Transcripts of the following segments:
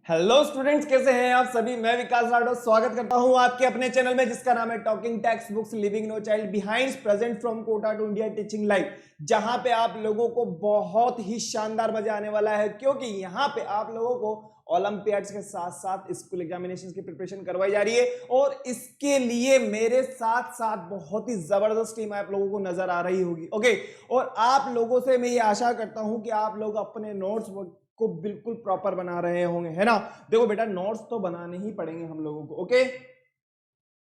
Hello students, कैसे हैं आप सभी। मैं विकास राठौर स्वागत करता हूं आपके अपने चैनल में जिसका नाम है talking text books living no child behind present from Kota to India teaching life, जहां पे आप लोगों को बहुत ही शानदार मजा आने वाला है क्योंकि यहां पे आप लोगों को ओलंपियाड्स के साथ साथ स्कूल एग्जामिनेशन की प्रिपरेशन करवाई जा रही है और इसके लिए मेरे साथ साथ बहुत ही जबरदस्त टीम आप लोगों को नजर आ रही होगी। ओके, और आप लोगों से मैं ये आशा करता हूं कि आप लोग अपने नोट्स को बिल्कुल प्रॉपर बना रहे होंगे, है ना। देखो बेटा, नोट्स तो बनाने ही पड़ेंगे हम लोगों को। ओके,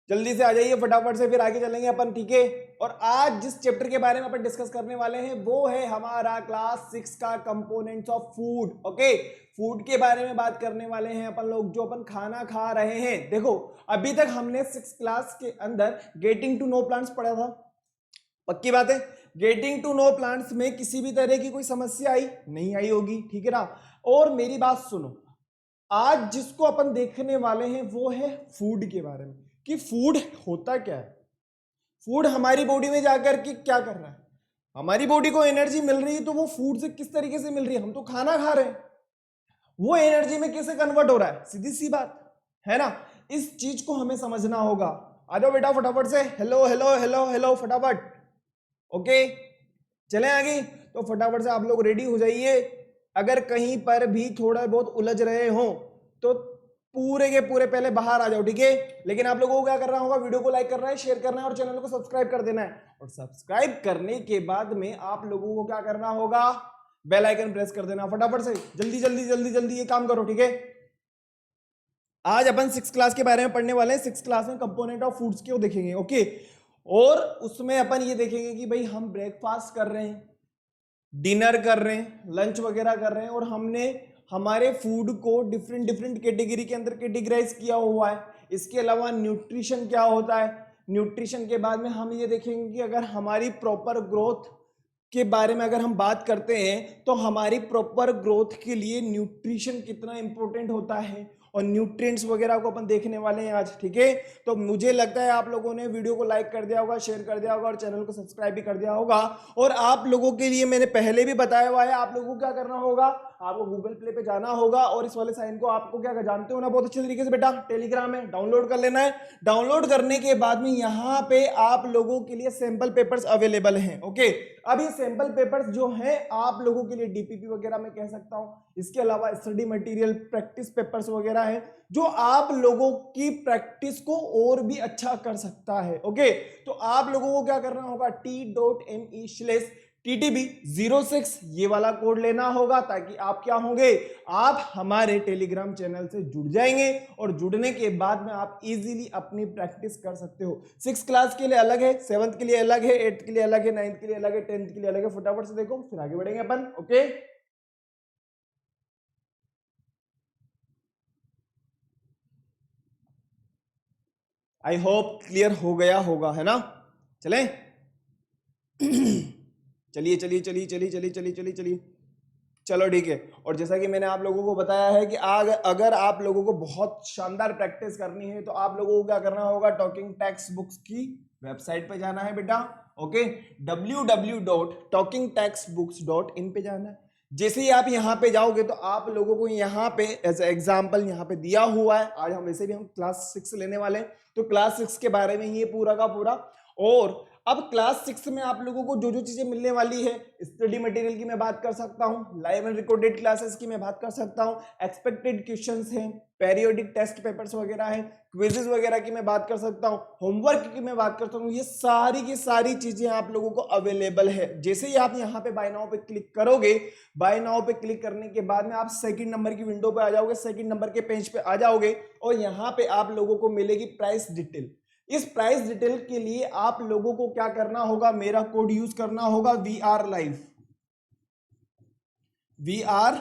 जल्दी से आ जाइए फटाफट से, फिर आगे चलेंगे अपन, ठीक है। और आज जिस चैप्टर के बारे में अपन डिस्कस करने वाले हैं वो है हमारा क्लास 6 का components of food. Okay, food के बारे में बात करने वाले हैं अपन लोग, जो अपन खाना खा रहे हैं। देखो, अभी तक हमने 6 क्लास के अंदर गेटिंग टू नो प्लांट्स पढ़ा था, पक्की बात है। गेटिंग टू नो प्लांट्स में किसी भी तरह की कोई समस्या आई नहीं आई होगी, ठीक है ना। और मेरी बात सुनो, आज जिसको अपन देखने वाले हैं वो है फूड के बारे में, कि फूड होता क्या है। फूड हमारी बॉडी में जाकर के क्या कर रहा है, हमारी बॉडी को एनर्जी मिल रही है तो वो फूड से किस तरीके से मिल रही है। हम तो खाना खा रहे हैं, वो एनर्जी में कैसे कन्वर्ट हो रहा है, सीधी सी बात है ना। इस चीज को हमें समझना होगा। आ जाओ बेटा फटाफट से, हेलो हेलो हेलो हेलो फटाफट। ओके, चलें आगे। तो फटाफट से आप लोग रेडी हो जाइए। अगर कहीं पर भी थोड़ा बहुत उलझ रहे हो तो पूरे के पूरे पहले बाहर आ जाओ, ठीक है। लेकिन आप लोगों को क्या करना होगा, वीडियो को लाइक करना है, शेयर करना है और चैनल को सब्सक्राइब कर देना है। और सब्सक्राइब करने के बाद में आप लोगों को क्या करना होगा, बेल आइकन प्रेस कर देना फटाफट से। जल्दी जल्दी जल्दी जल्दी ये काम करो, ठीक है। आज अपन 6 क्लास के बारे में पढ़ने वाले हैं। 6 क्लास में कंपोनेंट ऑफ फूड्स को देखेंगे। ओके, और उसमें अपन ये देखेंगे कि भाई हम ब्रेकफास्ट कर रहे हैं, डिनर कर रहे हैं, लंच वगैरह कर रहे हैं और हमने हमारे फूड को डिफरेंट डिफरेंट कैटेगरी के अंदर कैटेगराइज किया हुआ है। इसके अलावा न्यूट्रिशन क्या होता है, न्यूट्रिशन के बाद में हम ये देखेंगे कि अगर हमारी प्रॉपर ग्रोथ के बारे में अगर हम बात करते हैं तो हमारी प्रॉपर ग्रोथ के लिए न्यूट्रिशन कितना इंपॉर्टेंट होता है और न्यूट्रिएंट्स वगैरह को अपन देखने वाले हैं आज, ठीक है। तो मुझे लगता है आप लोगों ने वीडियो को लाइक कर दिया होगा, शेयर कर दिया होगा और चैनल को सब्सक्राइब भी कर दिया होगा। और आप लोगों के लिए मैंने पहले भी बताया हुआ है, आप लोगों को क्या करना होगा, आपको गूगल प्ले पे जाना होगा और इस वाले साइन को आपको क्या जानते हो ना बहुत अच्छे तरीके से बेटा, टेलीग्राम है, डाउनलोड कर लेना है। डाउनलोड करने के बाद में यहाँ पे आप लोगों के लिए सैंपल पेपर्स अवेलेबल हैं। ओके, अब ये सैंपल पेपर्स जो हैं आप लोगों के लिए डीपीपी वगैरह में कह सकता हूं, इसके अलावा स्टडी मटेरियल, प्रैक्टिस पेपर्स वगैरह है जो आप लोगों की प्रैक्टिस को और भी अच्छा कर सकता है। ओके, तो आप लोगों को क्या करना होगा, t.me/ttb06 ये वाला कोड लेना होगा ताकि आप क्या होंगे, आप हमारे टेलीग्राम चैनल से जुड़ जाएंगे और जुड़ने के बाद में आप इजीली अपनी प्रैक्टिस कर सकते हो। 6 क्लास के लिए अलग है, 7th के लिए अलग है, 8th के लिए अलग है, 9th के लिए अलग है, 10th के लिए अलग है। फटाफट से देखो फिर आगे बढ़ेंगे अपन। ओके, आई होप क्लियर हो गया होगा, है ना। चलें चलिए चलिए चलिए चलिए चलिए चलिए चलिए चलिए, चलो ठीक है। और जैसा कि मैंने आप लोगों को बताया है कि अगर आप लोगों को बहुत शानदार प्रैक्टिस करनी है तो आप लोगों को क्या करना होगा, टॉकिंग टेक्स्ट बुक्स की वेबसाइट पे जाना है बेटा। ओके, www.talkingtextbooks.in पे जाना है। जैसे ही आप यहाँ पे जाओगे तो आप लोगों को यहाँ पे एज एग्जाम्पल यहाँ पे दिया हुआ है। आज हम वैसे भी हम क्लास 6 लेने वाले हैं तो क्लास 6 के बारे में ये पूरा का पूरा। और अब क्लास 6 में आप लोगों को जो जो चीजें मिलने वाली है, स्टडी मटेरियल की मैं बात कर सकता हूं, लाइव एंड रिकॉर्डेड क्लासेस की मैं बात कर सकता हूं, एक्सपेक्टेड क्वेश्चंस हैं, पेरियोडिक टेस्ट पेपर्स वगैरह हैं, क्विजेस वगैरह की मैं बात कर सकता हूं, होमवर्क की मैं बात करता हूं। ये सारी की सारी चीजें आप लोगों को अवेलेबल है। जैसे ही आप यहाँ पे बाय नाउ पे क्लिक करोगे, बाय नाउ पे क्लिक करने के बाद में आप सेकंड नंबर की विंडो पे आ जाओगे, सेकंड नंबर के पेज पे आ जाओगे और यहाँ पे आप लोगों को मिलेगी प्राइस डिटेल। इस प्राइस डिटेल के लिए आप लोगों को क्या करना होगा, मेरा कोड यूज करना होगा VR लाइव। VR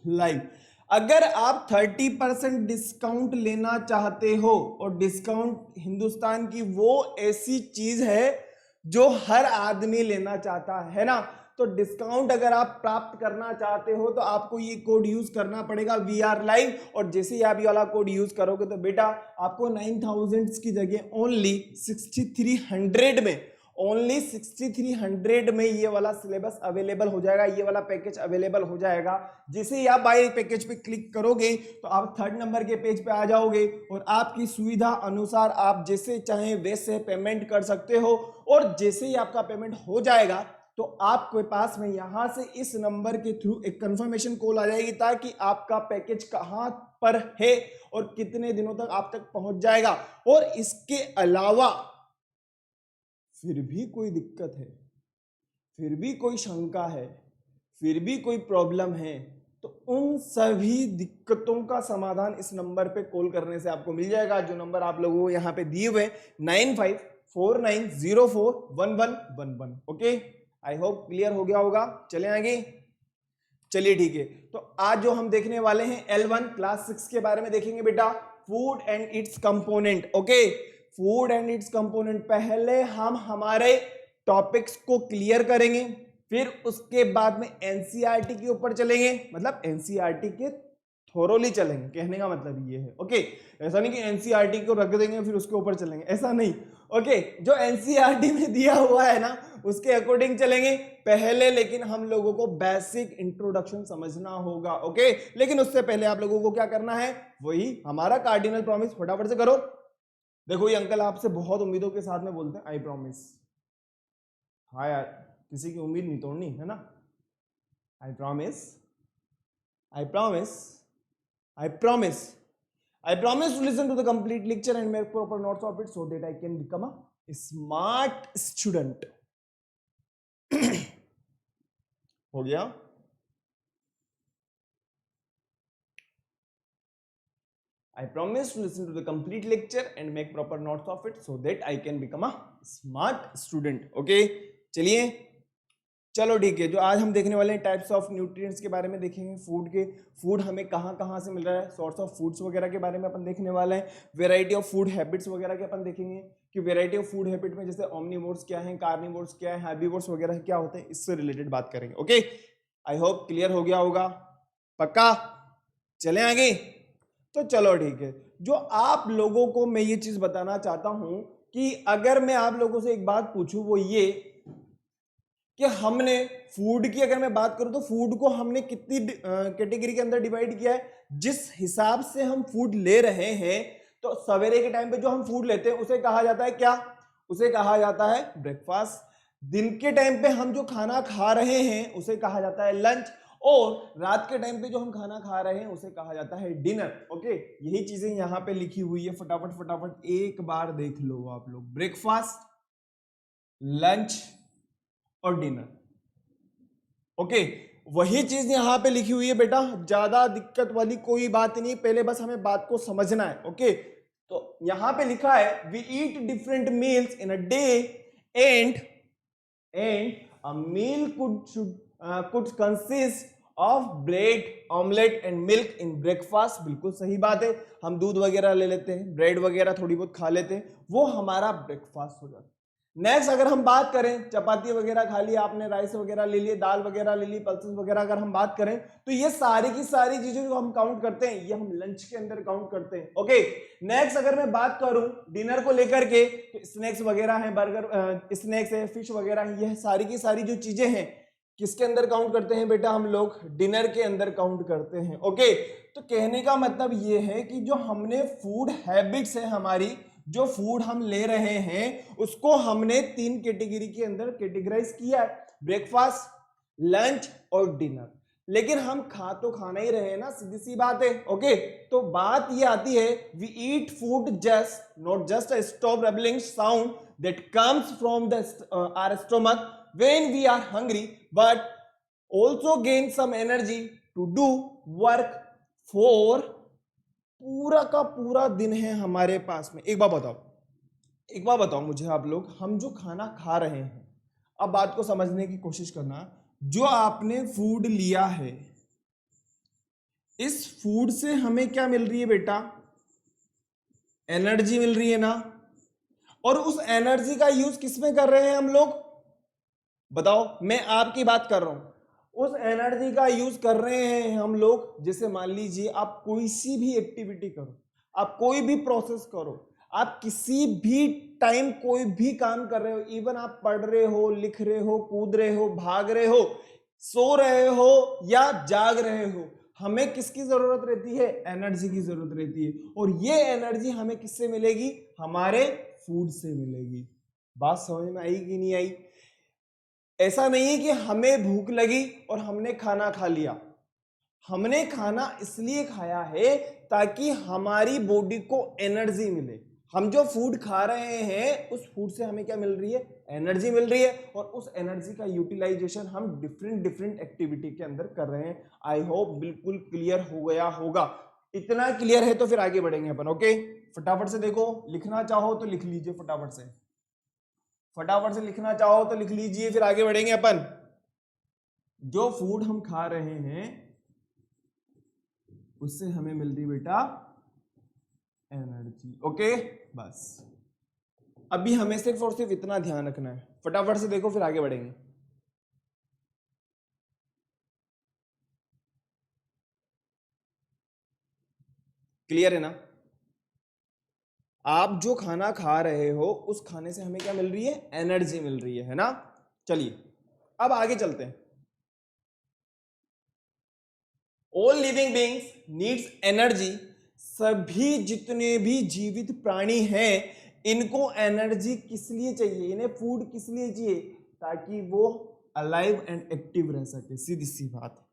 लाइव, अगर आप 30% डिस्काउंट लेना चाहते हो, और डिस्काउंट हिंदुस्तान की वो ऐसी चीज है जो हर आदमी लेना चाहता है ना, तो डिस्काउंट अगर आप प्राप्त करना चाहते हो तो आपको ये कोड यूज करना पड़ेगा VR लाइव। और जैसे ही आप ये वाला कोड यूज करोगे तो बेटा आपको 9000 की जगह ओनली 6300 में ओनली 6300 में ये वाला सिलेबस अवेलेबल हो जाएगा, ये वाला पैकेज अवेलेबल हो जाएगा। जैसे ही आप बाय पैकेज पे क्लिक करोगे तो आप 3rd नंबर के पेज पे आ जाओगे और आपकी सुविधा अनुसार आप जैसे चाहें वैसे पेमेंट कर सकते हो। और जैसे ही आपका पेमेंट हो जाएगा तो आपके पास में यहां से इस नंबर के थ्रू एक कंफर्मेशन कॉल आ जाएगी ताकि आपका पैकेज कहां पर है और कितने दिनों तक आप तक पहुंच जाएगा। और इसके अलावा फिर भी कोई दिक्कत है, फिर भी कोई शंका है, फिर भी कोई प्रॉब्लम है, तो उन सभी दिक्कतों का समाधान इस नंबर पे कॉल करने से आपको मिल जाएगा, जो नंबर आप लोगों को यहाँ पे दिए हुए 9549041111। ओके, आई होप क्लियर हो गया होगा। चले आगे, चलिए ठीक है। तो आज जो हम देखने वाले हैं L1 क्लास 6 के बारे में देखेंगे बेटा, food and it's component. Okay, food and it's component. पहले हम हमारे टॉपिक्स को क्लियर करेंगे, फिर उसके बाद में एनसीईआरटी के ऊपर चलेंगे, मतलब एनसीईआरटी के थोरोली चलेंगे, कहने का मतलब ये है। ओके, ऐसा नहीं कि एनसीईआरटी को रख देंगे फिर उसके ऊपर चलेंगे, ऐसा नहीं। ओके, जो एनसीईआरटी में दिया हुआ है ना उसके अकॉर्डिंग चलेंगे पहले, लेकिन हम लोगों को बेसिक इंट्रोडक्शन समझना होगा। ओके, लेकिन उससे पहले आप लोगों को क्या करना है, वही हमारा कार्डिनल प्रॉमिस फटाफट से करो। देखो ये अंकल आपसे बहुत उम्मीदों के साथ में बोलते हैं आई प्रॉमिस। हाँ यार, किसी की उम्मीद नहीं तोड़नी है ना। I promise, I promise, I promise, I promise to listen to the complete lecture and make proper notes of it so that I can become a smart student. हो गया? I promise to listen to the complete lecture and make proper notes of it so that I can become a smart student. Okay? चलिए, चलो ठीक है। जो आज हम देखने वाले हैं टाइप्स ऑफ न्यूट्रिएंट्स के बारे में देखेंगे, फूड के, फूड हमें कहाँ कहाँ से मिल रहा है, सोर्स ऑफ फूड्स वगैरह के बारे में अपन देखने वाले हैं, वेराइटी ऑफ फूड हैबिट्स वगैरह के अपन देखेंगे कि वेराइटी ऑफ फूड हैबिट में जैसे ओमनिवोर्स क्या है, कार्निवोर्स क्या है, हार्बिवोर्स वगैरह क्या होते हैं, इससे रिलेटेड बात करेंगे। ओके, आई होप क्लियर हो गया होगा, पक्का? चले आगे, तो चलो ठीक है। जो आप लोगों को मैं ये चीज बताना चाहता हूं कि अगर मैं आप लोगों से एक बात पूछूं, वो ये कि हमने फूड की अगर मैं बात करूं तो फूड को हमने कितनी कैटेगरी के अंदर डिवाइड किया है। जिस हिसाब से हम फूड ले रहे हैं, तो सवेरे के टाइम पे जो हम फूड लेते हैं उसे कहा जाता है क्या, उसे कहा जाता है ब्रेकफास्ट। दिन के टाइम पे हम जो खाना खा रहे हैं उसे कहा जाता है लंच, और रात के टाइम पे जो हम खाना खा रहे हैं उसे कहा जाता है डिनर। ओके, यही चीजें यहाँ पे लिखी हुई है, फटाफट फटाफट एक बार देख लो आप लोग। ब्रेकफास्ट, लंच और डिनर। ओके, वही चीज यहां पे लिखी हुई है बेटा, ज्यादा दिक्कत वाली कोई बात नहीं, पहले बस हमें बात को समझना है। ओके, तो यहां पे लिखा है we eat different meals in a day and a meal could consist of bread, omelette and milk in breakfast. बिल्कुल सही बात है, हम दूध वगैरह ले लेते हैं, ब्रेड वगैरह थोड़ी बहुत खा लेते हैं, वो हमारा ब्रेकफास्ट हो जाता है। नेक्स्ट अगर हम बात करें, चपाती वगैरह खा लिया आपने, राइस वगैरह ले लिए, दाल वगैरह ले ली, पल्सेस वगैरह अगर हम बात करें तो ये सारी की सारी चीजें जो हम काउंट करते हैं ये हम लंच के अंदर काउंट करते हैं। ओके, नेक्स्ट अगर मैं बात करूं डिनर को लेकर के, तो स्नैक्स वगैरह हैं, बर्गर स्नैक्स है, फिश वगैरह है, ये सारी की सारी जो चीजें हैं किसके अंदर काउंट करते हैं बेटा, हम लोग डिनर के अंदर काउंट करते हैं। ओके, तो कहने का मतलब ये है कि जो हमने फूड हैबिट्स है हमारी, जो फूड हम ले रहे हैं उसको हमने 3 कैटेगरी के अंदर कैटेगराइज किया है, ब्रेकफास्ट, लंच और डिनर। लेकिन हम खा तो खाना ही रहे हैं ना, सीधी सी बात है। ओके, तो बात ये आती है we eat food just not just a stop rumbling sound that comes from the our stomach when we are hungry, but also gain some energy to do work for पूरा का पूरा दिन है हमारे पास में। एक बात बताओ मुझे आप लोग, हम जो खाना खा रहे हैं, अब बात को समझने की कोशिश करना, जो आपने फूड लिया है, इस फूड से हमें क्या मिल रही है बेटा, एनर्जी मिल रही है ना। और उस एनर्जी का यूज किस में कर रहे हैं हम लोग, बताओ, मैं आपकी बात कर रहा हूं। उस एनर्जी का यूज कर रहे हैं हम लोग, जैसे मान लीजिए आप कोई सी भी एक्टिविटी करो, आप कोई भी प्रोसेस करो, आप किसी भी टाइम कोई भी काम कर रहे हो, इवन आप पढ़ रहे हो, लिख रहे हो, कूद रहे हो, भाग रहे हो, सो रहे हो या जाग रहे हो, हमें किसकी जरूरत रहती है? एनर्जी की जरूरत रहती है। और ये एनर्जी हमें किससे मिलेगी? हमारे फूड से मिलेगी। बात समझ में आई कि नहीं आई? ऐसा नहीं है कि हमें भूख लगी और हमने खाना खा लिया। हमने खाना इसलिए खाया है ताकि हमारी बॉडी को एनर्जी मिले। हम जो फूड खा रहे हैं उस फूड से हमें क्या मिल रही है? एनर्जी मिल रही है। और उस एनर्जी का यूटिलाइजेशन हम डिफरेंट डिफरेंट एक्टिविटी के अंदर कर रहे हैं। आई होप बिल्कुल क्लियर हो गया होगा। इतना क्लियर है तो फिर आगे बढ़ेंगे अपन। ओके, फटाफट से देखो, लिखना चाहो तो लिख लीजिए, फटाफट से लिखना चाहो तो लिख लीजिए, फिर आगे बढ़ेंगे अपन। जो फूड हम खा रहे हैं उससे हमें मिल रही बेटा एनर्जी। ओके, बस अभी हमें सिर्फ और सिर्फ इतना ध्यान रखना है। फटाफट से देखो, फिर आगे बढ़ेंगे। क्लियर है ना? आप जो खाना खा रहे हो उस खाने से हमें क्या मिल रही है? एनर्जी मिल रही है ना? चलिए अब आगे चलते हैं। All living beings needs energy. सभी जितने भी जीवित प्राणी हैं इनको एनर्जी किस लिए चाहिए? इन्हें फूड किस लिए चाहिए? ताकि वो अलाइव एंड एक्टिव रह सके। सीधी सी बात,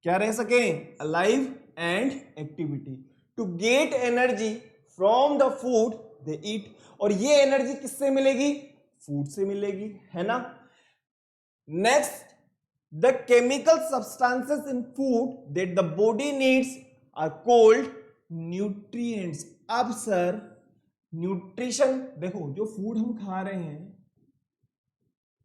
क्या रह सके? Alive and activity. To get energy from the food they eat. और ये एनर्जी किससे मिलेगी? फूड से मिलेगी, है ना? Next, the chemical substances in food that the body needs are called nutrients। अब सर न्यूट्रिशन देखो, जो फूड हम खा रहे हैं,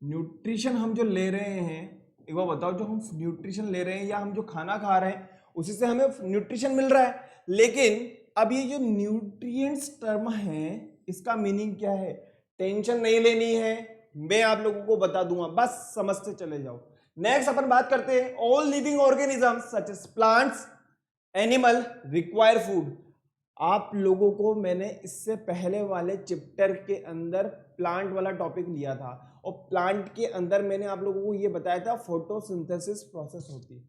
न्यूट्रिशन हम जो ले रहे हैं, एक बार बताओ, जो हम न्यूट्रिशन ले रहे हैं या हम जो खाना खा रहे हैं उसी से हमें न्यूट्रिशन मिल रहा है। लेकिन अब ये जो न्यूट्रिएंट्स टर्म है इसका मीनिंग क्या है? टेंशन नहीं लेनी है, मैं आप लोगों को बता दूंगा, बस समझते चले जाओ। नेक्स्ट अपन बात करते हैं, all living organisms such as plants animal require food. आप लोगों को मैंने इससे पहले वाले चैप्टर के अंदर प्लांट वाला टॉपिक लिया था और प्लांट के अंदर मैंने आप लोगों को यह बताया था फोटोसिंथेसिस प्रोसेस होती है।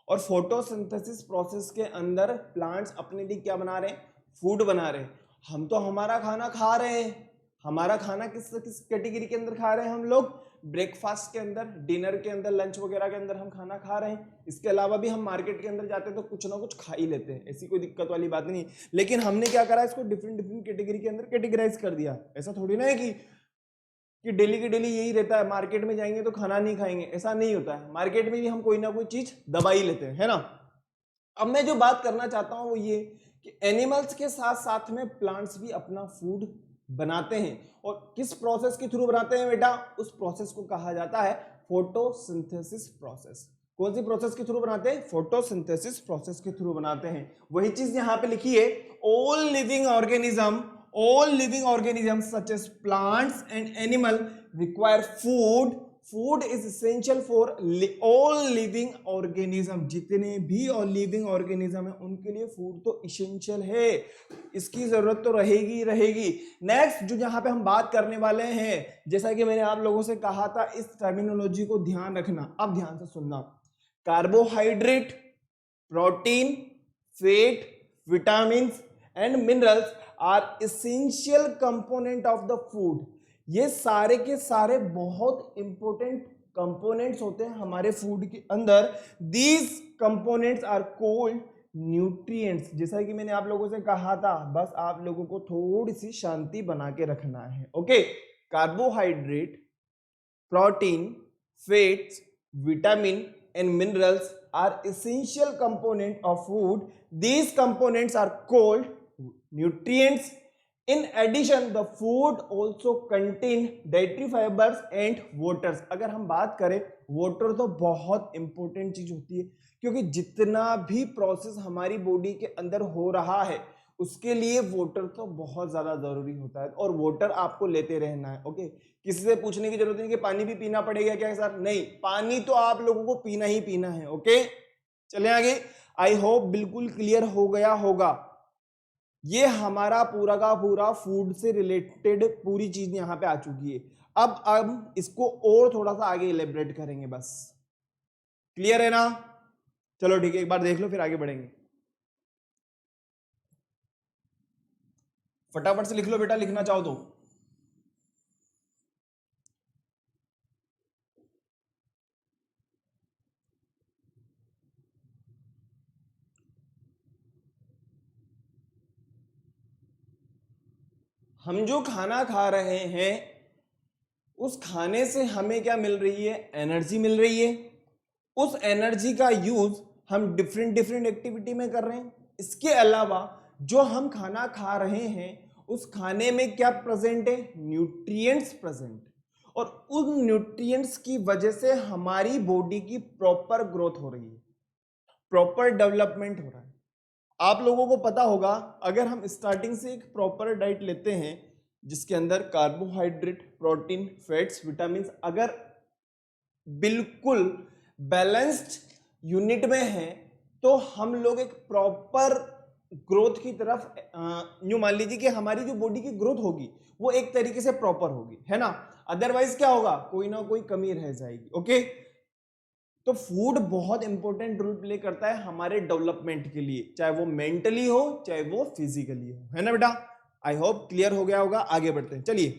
और फोटोसिंथेसिस प्रोसेस के अंदर प्लांट्स अपने लिए क्या बना रहे हैं? फूड बना रहे हैं। हम तो हमारा खाना खा रहे हैं। हमारा खाना किस किस कैटेगरी के अंदर खा रहे हैं हम लोग? ब्रेकफास्ट के अंदर, डिनर के अंदर, लंच वगैरह के अंदर हम खाना खा रहे हैं। इसके अलावा भी हम मार्केट के अंदर जाते हैं तो कुछ ना कुछ खा ही लेते हैं, ऐसी कोई दिक्कत वाली बात नहीं। लेकिन हमने क्या करा, इसको डिफरेंट डिफरेंट कैटेगरी के अंदर कैटेगराइज कर दिया। ऐसा थोड़ी ना है कि डेली की डेली यही रहता है, मार्केट में जाएंगे तो खाना नहीं खाएंगे, ऐसा नहीं होता है। मार्केट में भी हम कोई ना कोई चीज दबा ही लेते हैं, है ना? अब मैं जो बात करना चाहता हूं वो ये कि एनिमल्स के साथ साथ में प्लांट्स भी अपना फूड बनाते हैं। और किस प्रोसेस के थ्रू बनाते हैं बेटा? उस प्रोसेस को कहा जाता है फोटोसिंथेसिस प्रोसेस। कौन सी प्रोसेस के थ्रू बनाते हैं? फोटोसिंथेसिस प्रोसेस के थ्रू बनाते हैं। वही चीज यहां पे लिखी है, all living organism such as plants and animal require food. Food is essential for all living organism. जितने भी और लिविंग ऑर्गेनिज्म है उनके लिए फूड तो इसेंशियल है, इसकी जरूरत तो रहेगी रहेगी। नेक्स्ट जो यहाँ पे हम बात करने वाले हैं, जैसा कि मैंने आप लोगों से कहा था, इस टर्मिनोलॉजी को ध्यान रखना। अब ध्यान से सुनना। Carbohydrate, protein, fat, vitamin and minerals are essential component of the food. ये सारे के सारे बहुत इंपॉर्टेंट कंपोनेंट्स होते हैं हमारे फूड के अंदर। These components are called nutrients. जैसा कि मैंने आप लोगों से कहा था, बस आप लोगों को थोड़ी सी शांति बना के रखना है। Okay, carbohydrate, protein, fats, vitamin and minerals are essential component of food. These components are called nutrients. In addition, the food also contain dietary fibers and waters. अगर हम बात करें, वाटर तो बहुत इंपॉर्टेंट चीज होती है, क्योंकि जितना भी प्रोसेस हमारी बॉडी के अंदर हो रहा है उसके लिए वाटर तो बहुत ज्यादा जरूरी होता है। और वाटर आपको लेते रहना है। ओके, किसी से पूछने की जरूरत नहीं कि पानी भी पीना पड़ेगा क्या सर? नहीं, पानी तो आप लोगों को पीना ही पीना है। ओके, चले आगे। आई होप बिल्कुल क्लियर हो गया होगा। ये हमारा पूरा का पूरा फूड से रिलेटेड पूरी चीज यहाँ पे आ चुकी है। अब हम इसको और थोड़ा सा आगे इलेबरेट करेंगे बस। क्लियर है ना? चलो ठीक है, एक बार देख लो फिर आगे बढ़ेंगे। फटाफट से लिख लो बेटा, लिखना चाहो तो। हम जो खाना खा रहे हैं उस खाने से हमें क्या मिल रही है? एनर्जी मिल रही है। उस एनर्जी का यूज हम डिफरेंट डिफरेंट एक्टिविटी में कर रहे हैं। इसके अलावा जो हम खाना खा रहे हैं उस खाने में क्या प्रेजेंट है? Nutrients present. और उन न्यूट्रिएंट्स की वजह से हमारी बॉडी की प्रॉपर ग्रोथ हो रही है, प्रॉपर डेवलपमेंट हो रहा है। आप लोगों को पता होगा, अगर हम स्टार्टिंग से एक प्रॉपर डाइट लेते हैं जिसके अंदर कार्बोहाइड्रेट, प्रोटीन, फैट्स, विटामिन अगर बिल्कुल बैलेंस्ड यूनिट में है तो हम लोग एक प्रॉपर ग्रोथ की तरफ, यूं मान लीजिए कि हमारी जो बॉडी की ग्रोथ होगी वो एक तरीके से प्रॉपर होगी, है ना। अदरवाइज क्या होगा? कोई ना कोई कमी रह जाएगी। ओके, तो फूड बहुत इंपॉर्टेंट रोल प्ले करता है हमारे डेवलपमेंट के लिए, चाहे वो मेंटली हो चाहे वो फिजिकली हो, है ना बेटा। आई होप क्लियर हो गया होगा। आगे बढ़ते हैं, चलिए।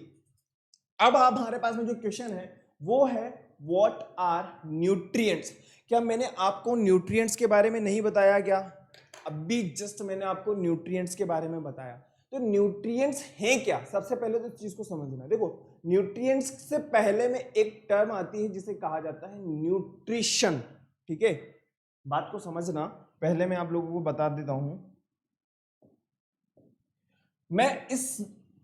अब आप हमारे पास में जो क्वेश्चन है वो है व्हाट आर न्यूट्रिएंट्स। क्या मैंने आपको न्यूट्रिएंट्स के बारे में नहीं बताया क्या? अभी जस्ट मैंने आपको न्यूट्रिएंट्स के बारे में बताया। तो न्यूट्रिएंट्स हैं क्या? सबसे पहले तो इस चीज को समझना। देखो, न्यूट्रिएंट्स से पहले में एक टर्म आती है जिसे कहा जाता है न्यूट्रिशन। ठीक है, बात को समझना। पहले मैं आप लोगों को बता देता हूं। मैं इस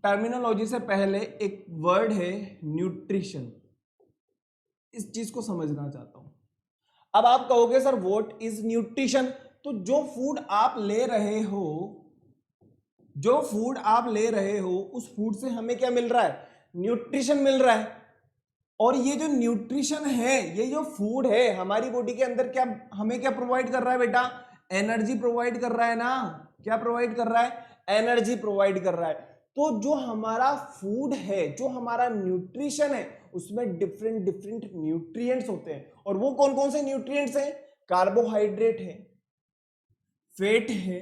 टर्मिनोलॉजी से पहले एक वर्ड है न्यूट्रिशन, इस चीज को समझना चाहता हूं। अब आप कहोगे सर व्हाट इज न्यूट्रिशन? तो जो फूड आप ले रहे हो, जो फूड आप ले रहे हो उस फूड से हमें क्या मिल रहा है? न्यूट्रिशन मिल रहा है। और ये जो न्यूट्रिशन है, ये जो फूड है हमारी बॉडी के अंदर क्या हमें क्या प्रोवाइड कर रहा है बेटा? एनर्जी प्रोवाइड कर रहा है ना। क्या प्रोवाइड कर रहा है? एनर्जी प्रोवाइड कर रहा है। तो जो हमारा फूड है, जो हमारा न्यूट्रिशन है, उसमें डिफरेंट डिफरेंट न्यूट्रिएंट्स होते हैं। और वो कौन कौन से न्यूट्रिएंट्स हैं? कार्बोहाइड्रेट है, फैट है,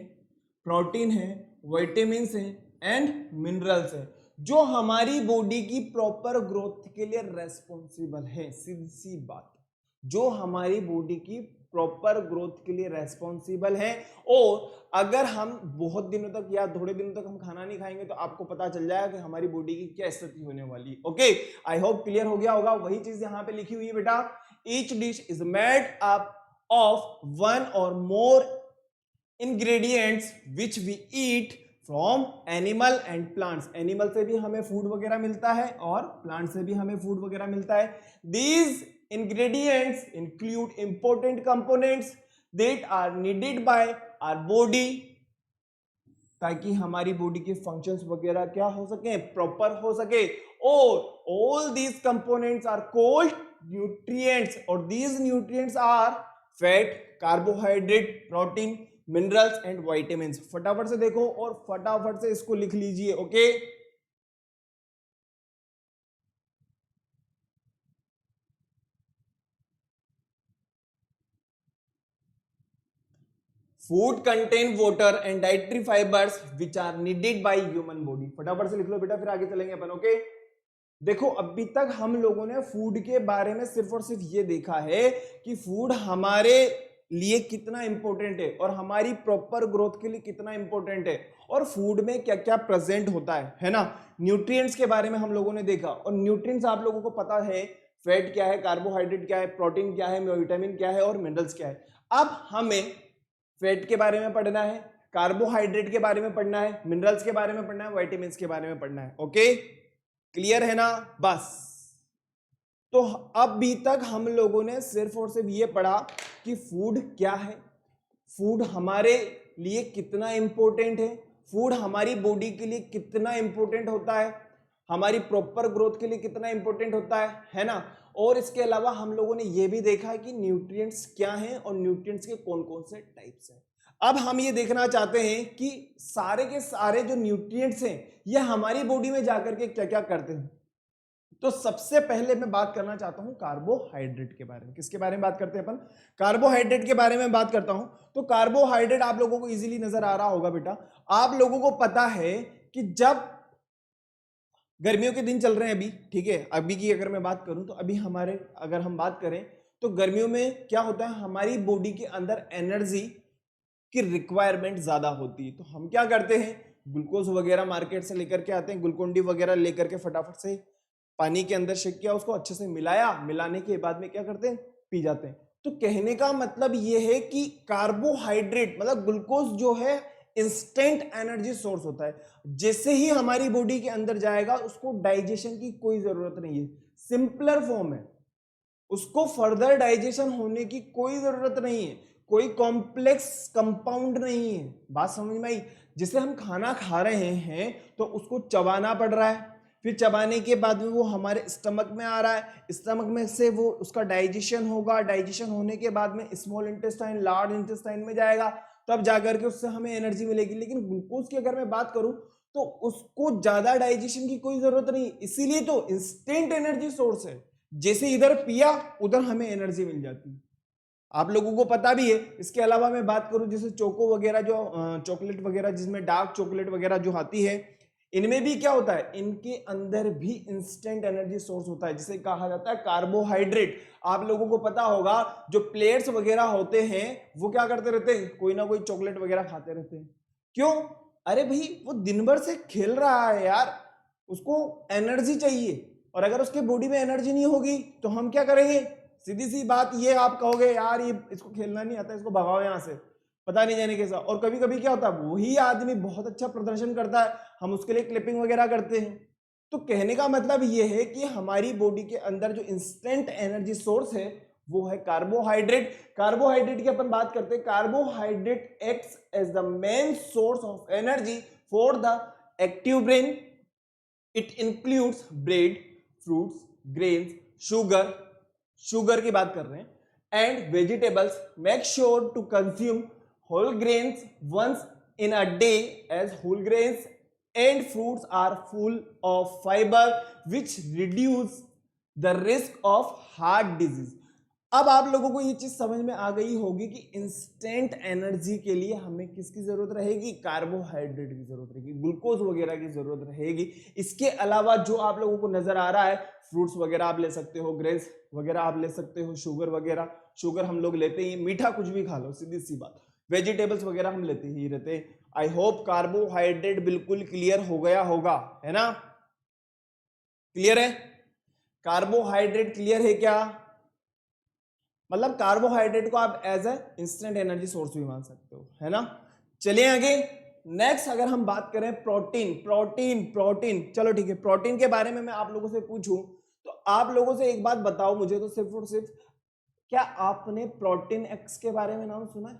प्रोटीन है, विटामिन्स है एंड मिनरल्स है, जो हमारी बॉडी की प्रॉपर ग्रोथ के लिए रेस्पॉन्सिबल है। सीधी सी बात, जो हमारी बॉडी की प्रॉपर ग्रोथ के लिए रेस्पॉन्सिबल है। और अगर हम बहुत दिनों तक या थोड़े दिनों तक हम खाना नहीं खाएंगे तो आपको पता चल जाएगा कि हमारी बॉडी की क्या स्थिति होने वाली है। ओके, आई होप क्लियर हो गया होगा। वही चीज यहां पे लिखी हुई है बेटा, each dish is made up of one or more ingredients which we eat from animal and plants. Animal से भी हमें फूड वगैरह मिलता है और प्लांट से भी हमें फूड वगैरह मिलता है। These ingredients include important components that are needed by our body, ताकि हमारी बॉडी के फंक्शंस वगैरह क्या हो सके? प्रॉपर हो सके। और all these components are called nutrients. और these nutrients are fat, carbohydrate, protein, minerals and vitamins. फटाफट से देखो और फटाफट से इसको लिख लीजिए। Okay, food contain water and dietary fibres which are needed by human body. फटाफट से लिख लो बेटा, फिर आगे चलेंगे अपन। ओके, देखो अभी तक हम लोगों ने फूड के बारे में सिर्फ और सिर्फ ये देखा है कि फूड हमारे लिए कितना इंपॉर्टेंट है और हमारी प्रॉपर ग्रोथ के लिए कितना इंपॉर्टेंट है, और फूड में क्या क्या प्रेजेंट होता है ना। न्यूट्रिएंट्स के बारे में हम लोगों ने देखा, और न्यूट्रिएंट्स आप लोगों को पता है फैट क्या है, कार्बोहाइड्रेट क्या है, प्रोटीन क्या है, विटामिन क्या है और मिनरल्स क्या है। अब हमें फैट के बारे में पढ़ना है, कार्बोहाइड्रेट के बारे में पढ़ना है, मिनरल्स के बारे में पढ़ना है, विटामिन के बारे में पढ़ना है। ओके, क्लियर है ना? बस। तो अभी तक हम लोगों ने सिर्फ और सिर्फ ये पढ़ा कि फूड क्या है, फूड हमारे लिए कितना इंपॉर्टेंट है, फूड हमारी बॉडी के लिए कितना इंपॉर्टेंट होता है, हमारी प्रॉपर ग्रोथ के लिए कितना इंपॉर्टेंट होता है ना। और इसके अलावा हम लोगों ने ये भी देखा है कि न्यूट्रिएंट्स क्या हैं और न्यूट्रिएंट्स के कौन कौन से टाइप्स हैं। अब हम ये देखना चाहते हैं कि सारे के सारे जो न्यूट्रिएंट्स हैं ये हमारी बॉडी में जाकर के क्या क्या करते हैं। तो सबसे पहले मैं बात करना चाहता हूं कार्बोहाइड्रेट के बारे में। किसके बारे में बात करते हैं अपन? कार्बोहाइड्रेट के बारे में बात करता हूं। तो कार्बोहाइड्रेट आप लोगों को इजीली नजर आ रहा होगा बेटा। आप लोगों को पता है कि जब गर्मियों के दिन चल रहे हैं अभी, ठीक है, अभी की अगर मैं बात करूं तो अभी हमारे अगर हम बात करें तो गर्मियों में क्या होता है, हमारी बॉडी के अंदर एनर्जी की रिक्वायरमेंट ज्यादा होती है। तो हम क्या करते हैं, ग्लूकोज वगैरह मार्केट से लेकर के आते हैं, ग्लूकोन डी वगैरह लेकर के फटाफट से पानी के अंदर शेक किया, उसको अच्छे से मिलाया, मिलाने के बाद में क्या करते हैं, पी जाते हैं। तो कहने का मतलब यह है कि कार्बोहाइड्रेट मतलब ग्लूकोज जो है इंस्टेंट एनर्जी सोर्स होता है। जैसे ही हमारी बॉडी के अंदर जाएगा उसको डाइजेशन की कोई जरूरत नहीं है, सिंपलर फॉर्म है, उसको फर्दर डाइजेशन होने की कोई जरूरत नहीं है, कोई कॉम्प्लेक्स कंपाउंड नहीं है। बात समझ में आई? जिसे हम खाना खा रहे हैं तो उसको चबाना पड़ रहा है, फिर चबाने के बाद में वो हमारे स्टमक में आ रहा है, स्टमक में से वो उसका डाइजेशन होगा, डाइजेशन होने के बाद में स्मॉल इंटेस्टाइन लार्ज इंटेस्टाइन में जाएगा, तब जाकर के उससे हमें एनर्जी मिलेगी। लेकिन ग्लूकोज की अगर मैं बात करूं तो उसको ज्यादा डाइजेशन की कोई जरूरत नहीं, इसीलिए तो इंस्टेंट एनर्जी सोर्स है। जैसे इधर पिया उधर हमें एनर्जी मिल जाती है, आप लोगों को पता भी है। इसके अलावा मैं बात करूं जैसे चोको वगैरह, जो चॉकलेट वगैरह जिसमें डार्क चॉकलेट वगैरह जो आती है, इनमें भी क्या होता है, इनके अंदर भी इंस्टेंट एनर्जी सोर्स होता है जिसे कहा जाता है कार्बोहाइड्रेट। आप लोगों को पता होगा जो प्लेयर्स वगैरह होते हैं वो क्या करते रहते हैं, कोई ना कोई चॉकलेट वगैरह खाते रहते हैं। क्यों? अरे भाई वो दिन भर से खेल रहा है यार, उसको एनर्जी चाहिए, और अगर उसके बॉडी में एनर्जी नहीं होगी तो हम क्या करेंगे? सीधी सी बात ये, आप कहोगे यार ये इसको खेलना नहीं आता, इसको भगाओ यहाँ से, पता नहीं जाने कैसा। और कभी कभी क्या होता है, वही आदमी बहुत अच्छा प्रदर्शन करता है, हम उसके लिए क्लिपिंग वगैरह करते हैं। तो कहने का मतलब ये है कि हमारी बॉडी के अंदर जो इंस्टेंट एनर्जी सोर्स है वो है कार्बोहाइड्रेट। कार्बोहाइड्रेट की अपन बात करते हैं, carbohydrate acts as the main source of energy for the active brain. It includes bread, fruits, grains, sugar की बात कर रहे हैं, and vegetables. Make sure to consume whole grains once in a day, as whole grains and fruits are full of fiber which reduce the risk of heart disease। अब आप लोगों को ये चीज समझ में आ गई होगी कि इंस्टेंट एनर्जी के लिए हमें किसकी जरूरत रहेगी, कार्बोहाइड्रेट की जरूरत रहेगी, ग्लूकोज वगैरह की जरूरत रहेगी। इसके अलावा जो आप लोगों को नजर आ रहा है, फ्रूट्स वगैरह आप ले सकते हो, ग्रेन्स वगैरह आप ले सकते हो, शुगर वगैरह, शुगर हम लोग लेते ही, मीठा कुछ भी खा लो, सीधी सी बात, वेजिटेबल्स वगैरह हम लेते ही रहते हैं। आई होप कार्बोहाइड्रेट बिल्कुल क्लियर हो गया होगा, है ना? क्लियर है? कार्बोहाइड्रेट क्लियर है क्या? मतलब कार्बोहाइड्रेट को आप as a instant energy source भी मान सकते हो, है ना? चलिए आगे। नेक्स्ट अगर हम बात करें प्रोटीन, चलो ठीक है, प्रोटीन के बारे में मैं आप लोगों से पूछूं तो आप लोगों से एक बात बताओ मुझे, तो सिर्फ और सिर्फ, क्या आपने प्रोटीन एक्स के बारे में नाम सुना है?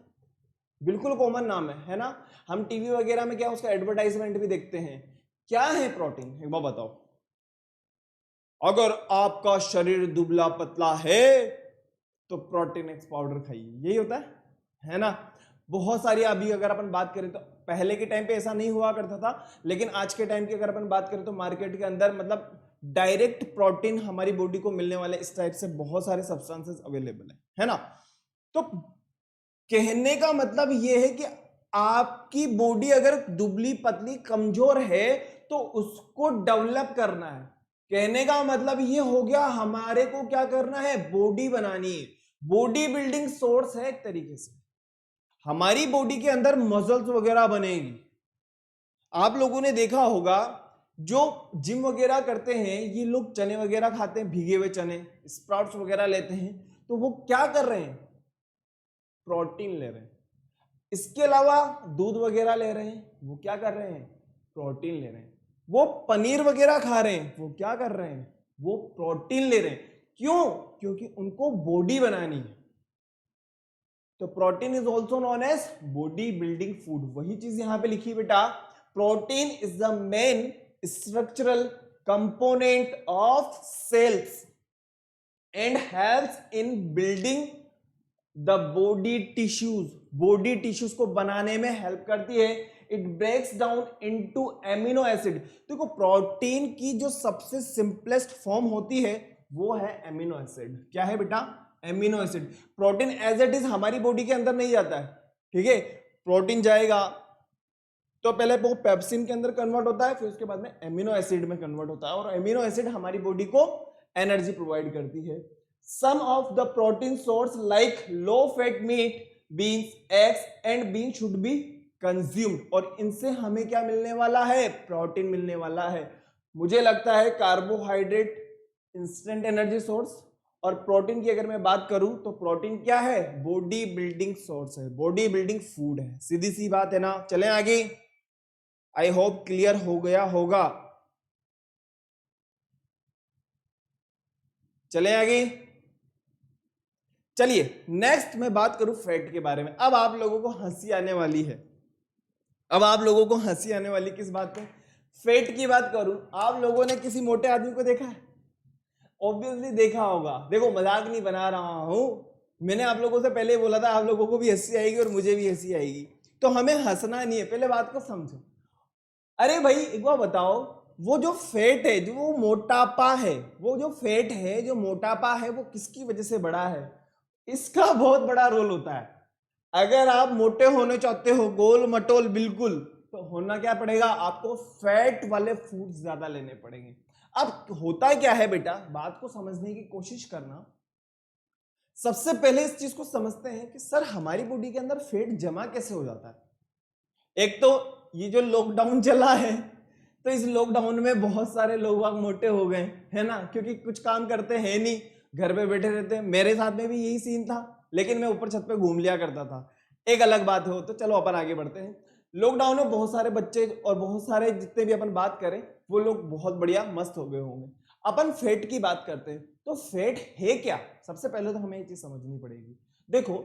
बिल्कुल कॉमन नाम है ना? हम टीवी वगैरह में क्या उसका एडवर्टाइजमेंट भी देखते हैं। क्या है प्रोटीन, एक बार बताओ। अगर आपका शरीर दुबला पतला है तो प्रोटीन एक्स पाउडर खाइए, यही होता है ना? बहुत सारी, अभी अगर अपन बात करें तो पहले के टाइम पे ऐसा नहीं हुआ करता था, लेकिन आज के टाइम की अगर अपन बात करें तो मार्केट के अंदर मतलब डायरेक्ट प्रोटीन हमारी बॉडी को मिलने वाले इस टाइप से बहुत सारे सब्सटेंसेस अवेलेबल है ना? तो कहने का मतलब यह है कि आपकी बॉडी अगर दुबली पतली कमजोर है तो उसको डेवलप करना है। कहने का मतलब ये हो गया, हमारे को क्या करना है, बॉडी बनानी है। बॉडी बिल्डिंग सोर्स है एक तरीके से, हमारी बॉडी के अंदर मसल्स वगैरह बनेगी। आप लोगों ने देखा होगा जो जिम वगैरह करते हैं ये लोग चने वगैरह खाते हैं, भीगे हुए चने, स्प्राउट्स वगैरह लेते हैं, तो वो क्या कर रहे हैं, प्रोटीन ले रहे हैं। इसके अलावा दूध वगैरह ले रहे हैं, वो क्या कर रहे हैं, प्रोटीन ले रहे हैं। वो पनीर वगैरह खा रहे हैं, वो क्या कर रहे हैं, वो प्रोटीन ले रहे हैं। क्यों? क्योंकि उनको बॉडी बनानी है। तो protein is also known as body building food. वही चीज यहां पे लिखी बेटा, protein is the main structural component of cells and helps in building the body tissues को बनाने में हेल्प करती है। It breaks down into amino acid. देखो प्रोटीन की जो सबसे सिंपलेस्ट फॉर्म होती है वो है एमिनो एसिड। क्या है बेटा? Amino acid. Protein as it is हमारी बॉडी के अंदर नहीं जाता है, ठीक है। प्रोटीन जाएगा तो पहले वो पेप्सिन के अंदर कन्वर्ट होता है, फिर उसके बाद में एमिनो एसिड में कन्वर्ट होता है, और एमिनो एसिड हमारी बॉडी को एनर्जी प्रोवाइड करती है। Some of the protein source like low fat meat, beans, eggs and bean should be consumed. और इनसे हमें क्या मिलने वाला है? प्रोटीन मिलने वाला है। मुझे लगता है कार्बोहाइड्रेट इंस्टेंट एनर्जी सोर्स, और प्रोटीन की अगर मैं बात करूं तो प्रोटीन क्या है? बॉडी बिल्डिंग सोर्स है, बॉडी बिल्डिंग फूड है। सीधी सी बात है ना। चलें आगे। आई होप क्लियर हो गया होगा। चलें आगे। चलिए नेक्स्ट मैं बात करूं फैट के बारे में। अब आप लोगों को हंसी आने वाली है। अब आप लोगों को हंसी आने वाली किस बात पे? फैट की बात करूं। आप लोगों ने किसी मोटे आदमी को देखा है? ऑब्वियसली देखा होगा। देखो मजाक नहीं बना रहा हूं, मैंने आप लोगों से पहले बोला था आप लोगों को भी हंसी आएगी और मुझे भी हंसी आएगी, तो हमें हंसना नहीं है, पहले बात को समझो। अरे भाई एक बार बताओ, वो जो फैट है, जो वो मोटापा है, वो जो फैट है, जो मोटापा है, वो किसकी वजह से बढ़ा है? इसका बहुत बड़ा रोल होता है। अगर आप मोटे होने चाहते हो, गोल मटोल बिल्कुल, तो होना क्या पड़ेगा? आपको फैट वाले फूड ज्यादा लेने पड़ेंगे। अब होता क्या है बेटा, बात को समझने की कोशिश करना। सबसे पहले इस चीज को समझते हैं कि सर हमारी बॉडी के अंदर फैट जमा कैसे हो जाता है। एक तो ये जो लॉकडाउन चला है, तो इस लॉकडाउन में बहुत सारे लोग मोटे हो गए है ना, क्योंकि कुछ काम करते हैं नहीं, घर पे बैठे रहते हैं। मेरे साथ में भी यही सीन था, लेकिन मैं ऊपर छत पे घूम लिया करता था, एक अलग बात हो। तो चलो अपन आगे बढ़ते हैं। लॉकडाउन में बहुत सारे बच्चे और बहुत सारे जितने भी अपन बात करें वो लोग बहुत बढ़िया मस्त हो गए होंगे। अपन फैट की बात करते हैं, तो फैट है क्या? सबसे पहले तो हमें ये चीज समझनी पड़ेगी। देखो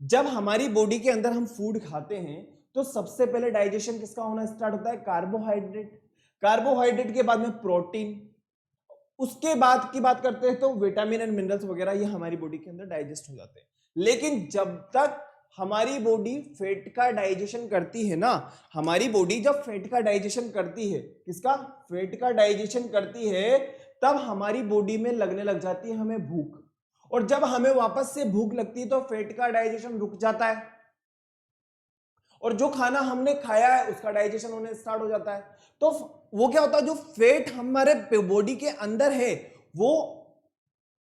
जब हमारी बॉडी के अंदर हम फूड खाते हैं तो सबसे पहले डाइजेशन किसका होना स्टार्ट होता है? कार्बोहाइड्रेट। कार्बोहाइड्रेट के बाद में प्रोटीन, उसके बाद की बात करते हैं तो विटामिन एंड मिनरल्स वगैरह, ये हमारी बॉडी के अंदर डाइजेस्ट हो जाते हैं। लेकिन जब तक हमारी बॉडी फैट का डाइजेशन करती है ना, हमारी बॉडी जब फैट का डाइजेशन करती है, किसका? फैट का डाइजेशन करती है, तब हमारी बॉडी में लगने लग जाती है हमें भूख, और जब हमें वापस से भूख लगती है तो फैट का डाइजेशन रुक जाता है, और जो खाना हमने खाया है उसका डाइजेशन होने स्टार्ट हो जाता है। तो वो क्या होता है, जो फैट हमारे बॉडी के अंदर है वो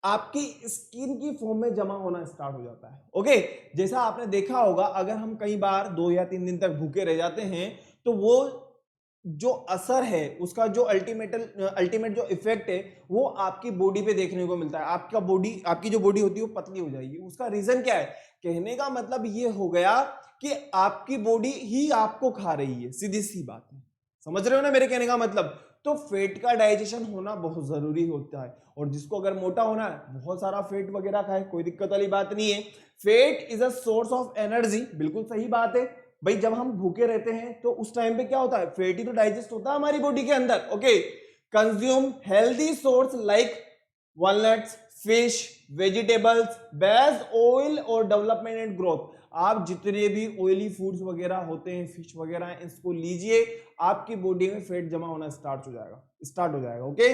आपकी स्किन की फॉर्म में जमा होना स्टार्ट हो जाता है। ओके, जैसा आपने देखा होगा, अगर हम कई बार 2 या 3 दिन तक भूखे रह जाते हैं तो वो जो असर है उसका जो अल्टीमेट जो इफेक्ट है वो आपकी बॉडी पे देखने को मिलता है। आपकी जो बॉडी होती है वो पतली हो जाएगी। उसका रीजन क्या है? कहने का मतलब ये हो गया कि आपकी बॉडी ही आपको खा रही है, सीधी सी बात है। समझ रहे हो ना मेरे कहने का मतलब? तो फैट का डाइजेशन होना बहुत जरूरी होता है, और जिसको अगर मोटा होना है बहुत सारा फैट वगैरह खाए, कोई दिक्कत वाली बात नहीं है। Fat is a source of energy, बिल्कुल सही बात है भाई। जब हम भूखे रहते हैं तो उस टाइम पे क्या होता है? फैट ही तो डाइजेस्ट होता है हमारी बॉडी के अंदर। Okay, consume healthy source like walnuts, fish, vegetables, based oil और डेवलपमेंट एंड ग्रोथ। आप जितने भी ऑयली फूड्स वगैरह होते हैं, फिश वगैरह, इसको लीजिए, आपकी बॉडी में फैट जमा होना स्टार्ट हो जाएगा। ओके,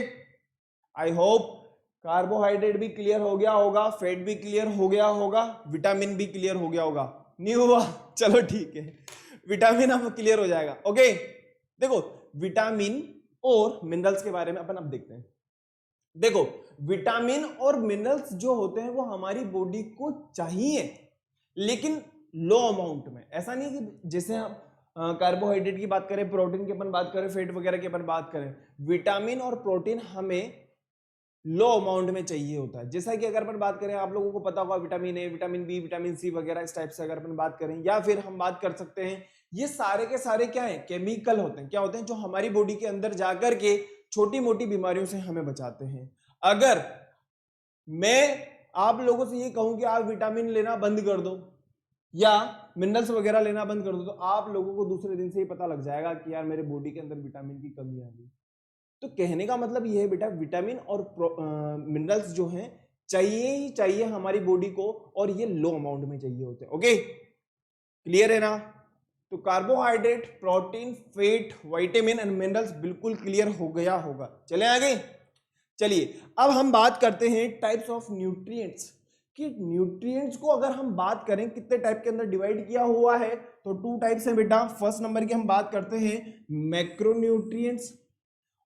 आई होप कार्बोहाइड्रेट भी क्लियर हो गया होगा, फैट भी क्लियर हो गया होगा, विटामिन भी क्लियर हो गया होगा। नहीं हुआ? चलो ठीक है, विटामिन अब क्लियर हो जाएगा। ओके, देखो विटामिन और मिनरल्स के बारे में अपन अब देखते हैं। देखो विटामिन और मिनरल्स जो होते हैं वो हमारी बॉडी को चाहिए, लेकिन लो अमाउंट में। ऐसा नहीं कि जैसे हम कार्बोहाइड्रेट की बात करें, प्रोटीन की अपन बात करें, फैट वगैरह की अपन बात करें, विटामिन और प्रोटीन हमें लो अमाउंट में चाहिए होता है। जैसा कि अगर अपन बात करें, आप लोगों को पता होगा vitamin A, vitamin B, vitamin C वगैरह, इस टाइप से अगर अपन बात करें, या फिर हम बात कर सकते हैं, ये सारे के सारे क्या है? केमिकल होते हैं। क्या होते हैं? जो हमारी बॉडी के अंदर जाकर के छोटी मोटी बीमारियों से हमें बचाते हैं। अगर मैं आप लोगों से ये कहूं कि आप विटामिन लेना बंद कर दो या मिनरल्स वगैरह लेना बंद कर दो, तो आप लोगों को दूसरे दिन से ही पता लग जाएगा कि यार मेरे बॉडी के अंदर विटामिन की कमी आ गई। तो कहने का मतलब ये है बेटा, विटामिन और मिनरल्स जो हैं चाहिए ही चाहिए हमारी बॉडी को, और ये लो अमाउंट में चाहिए होते हैं। ओके, क्लियर है ना? तो carbohydrate, protein, fat, vitamin and minerals बिल्कुल क्लियर हो गया होगा। चले आगे, चलिए अब हम बात करते हैं टाइप्स ऑफ न्यूट्रिएंट्स, कि न्यूट्रिएंट्स को अगर हम बात करें कितने टाइप के अंदर डिवाइड किया हुआ है, तो 2 टाइप्स हैं बेटा। फर्स्ट नंबर की हम बात करते हैं मैक्रोन्यूट्रिएंट्स,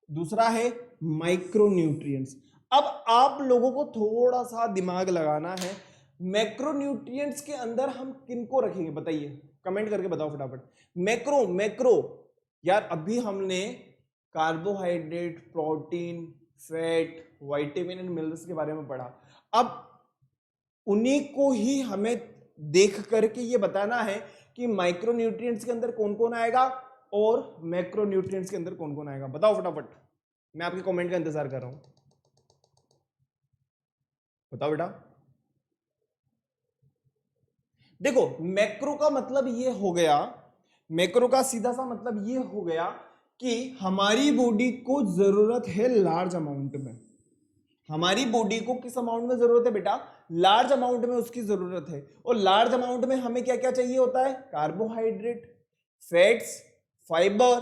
दूसरा है माइक्रोन्यूट्रिएंट्स। अब आप लोगों को थोड़ा सा दिमाग लगाना है, मैक्रोन्यूट्रिएंट्स के अंदर हम किनको रखेंगे बताइए, कमेंट करके बताओ फटाफट। मैक्रो मैक्रो यार, अभी हमने carbohydrate, protein, fat, vitamin and minerals के बारे में पढ़ा। अब उन्हीं को ही हमें देख करके ये बताना है कि माइक्रोन्यूट्रिएंट्स के अंदर कौन कौन आएगा और मैक्रोन्यूट्रिएंट्स के अंदर कौन कौन आएगा। बताओ फटाफट, मैं आपके कमेंट का इंतजार कर रहा हूं। बताओ बेटा। देखो, मैक्रो का मतलब ये हो गया, मैक्रो का सीधा सा मतलब ये हो गया कि हमारी बॉडी को जरूरत है लार्ज अमाउंट में। हमारी बॉडी को किस अमाउंट में जरूरत है बेटा? लार्ज अमाउंट में उसकी जरूरत है। और लार्ज अमाउंट में हमें क्या क्या चाहिए होता है? Carbohydrate, fats, fibre,